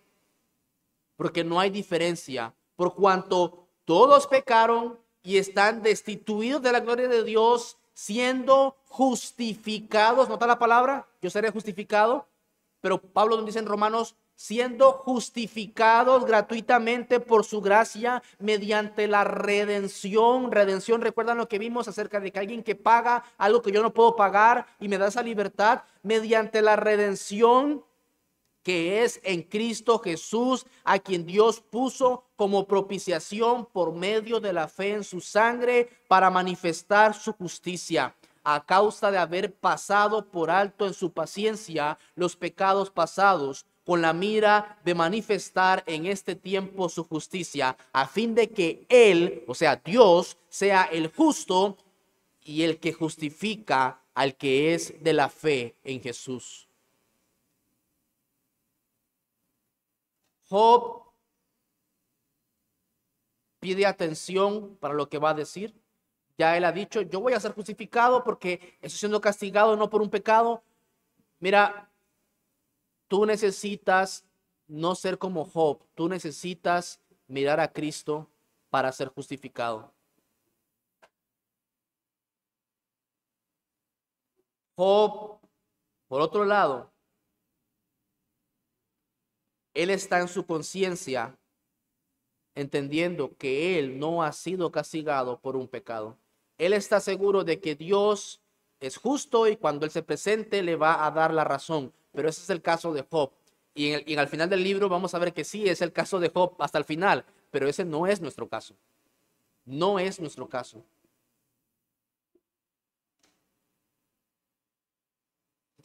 porque no hay diferencia, por cuanto todos pecaron y están destituidos de la gloria de Dios, siendo justificados, ¿nota la palabra? Yo seré justificado, pero Pablo nos dice en Romanos, siendo justificados gratuitamente por su gracia mediante la redención. Redención, recuerdan lo que vimos acerca de que alguien que paga algo que yo no puedo pagar y me da esa libertad, mediante la redención que es en Cristo Jesús, a quien Dios puso como propiciación por medio de la fe en su sangre para manifestar su justicia, a causa de haber pasado por alto en su paciencia los pecados pasados, con la mira de manifestar en este tiempo su justicia, a fin de que Él, o sea, Dios, sea el justo y el que justifica al que es de la fe en Jesús. Job pide atención para lo que va a decir. Ya él ha dicho, yo voy a ser justificado porque estoy siendo castigado no por un pecado. Mira, tú necesitas no ser como Job, tú necesitas mirar a Cristo para ser justificado. Job, por otro lado, él está en su conciencia entendiendo que él no ha sido castigado por un pecado. Él está seguro de que Dios es justo y cuando él se presente le va a dar la razón. Pero ese es el caso de Job. Y al final del libro vamos a ver que sí es el caso de Job hasta el final, pero ese no es nuestro caso. No es nuestro caso.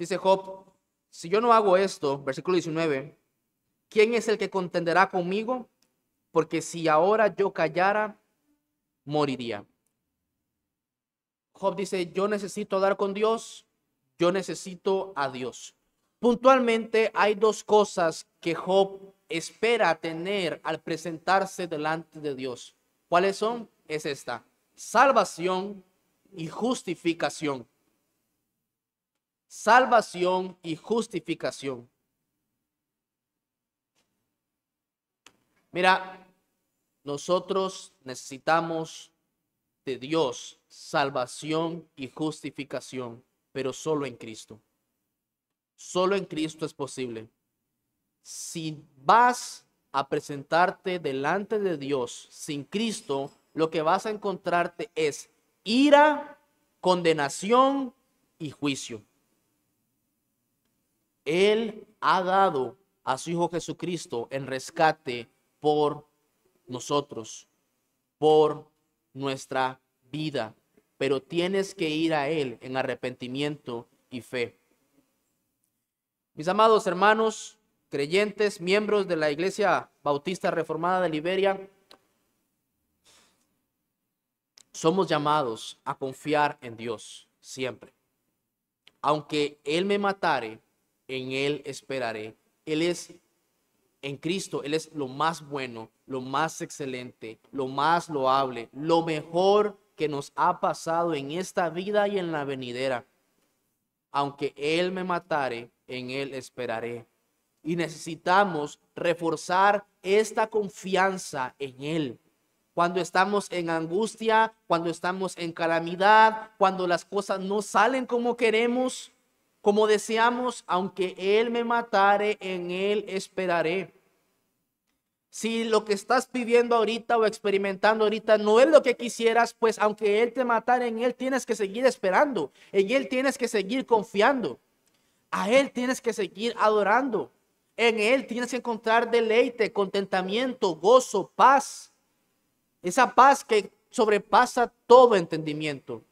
Dice Job, si yo no hago esto, versículo 19, ¿quién es el que contenderá conmigo? Porque si ahora yo callara, moriría. Job dice, yo necesito dar con Dios, yo necesito a Dios. Puntualmente hay dos cosas que Job espera tener al presentarse delante de Dios. ¿Cuáles son? Es esta: salvación y justificación. Salvación y justificación. Mira, nosotros necesitamos de Dios salvación y justificación, pero solo en Cristo. Solo en Cristo es posible. Si vas a presentarte delante de Dios sin Cristo, lo que vas a encontrarte es ira, condenación y juicio. Él ha dado a su Hijo Jesucristo en rescate por nosotros, por nuestra vida, pero tienes que ir a Él en arrepentimiento y fe. Mis amados hermanos, creyentes, miembros de la Iglesia Bautista Reformada de Liberia, somos llamados a confiar en Dios siempre. Aunque Él me matare, en Él esperaré. Él es en Cristo, Él es lo más bueno, lo más excelente, lo más loable, lo mejor que nos ha pasado en esta vida y en la venidera. Aunque Él me matare, en Él esperaré. Y necesitamos reforzar esta confianza en Él. Cuando estamos en angustia, cuando estamos en calamidad, cuando las cosas no salen como queremos, como deseamos, aunque Él me matare, en Él esperaré. Si lo que estás viviendo ahorita o experimentando ahorita no es lo que quisieras, pues aunque Él te matara, en Él tienes que seguir esperando. En Él tienes que seguir confiando. A Él tienes que seguir adorando. En Él tienes que encontrar deleite, contentamiento, gozo, paz. Esa paz que sobrepasa todo entendimiento.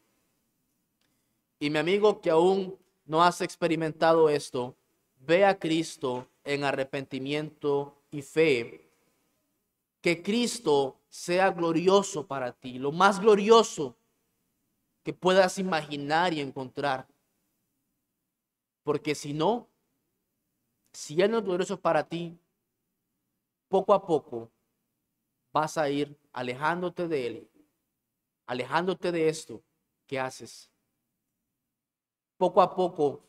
Y mi amigo que aún no has experimentado esto, ve a Cristo en arrepentimiento y fe. Que Cristo sea glorioso para ti, lo más glorioso que puedas imaginar y encontrar. Porque si no, si Él no es glorioso para ti, poco a poco vas a ir alejándote de Él, alejándote de esto que haces. Poco a poco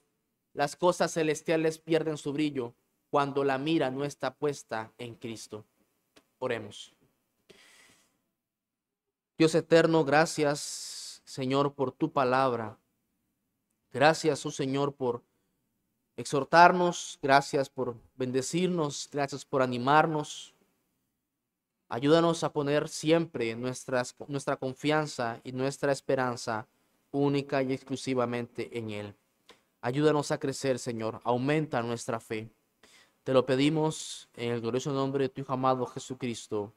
las cosas celestiales pierden su brillo cuando la mira no está puesta en Cristo. Oremos. Dios eterno, gracias, Señor, por tu palabra. Gracias, oh Señor, por exhortarnos. Gracias por bendecirnos. Gracias por animarnos. Ayúdanos a poner siempre nuestra confianza y nuestra esperanza única y exclusivamente en Él. Ayúdanos a crecer, Señor. Aumenta nuestra fe. Te lo pedimos en el glorioso nombre de tu Hijo amado Jesucristo.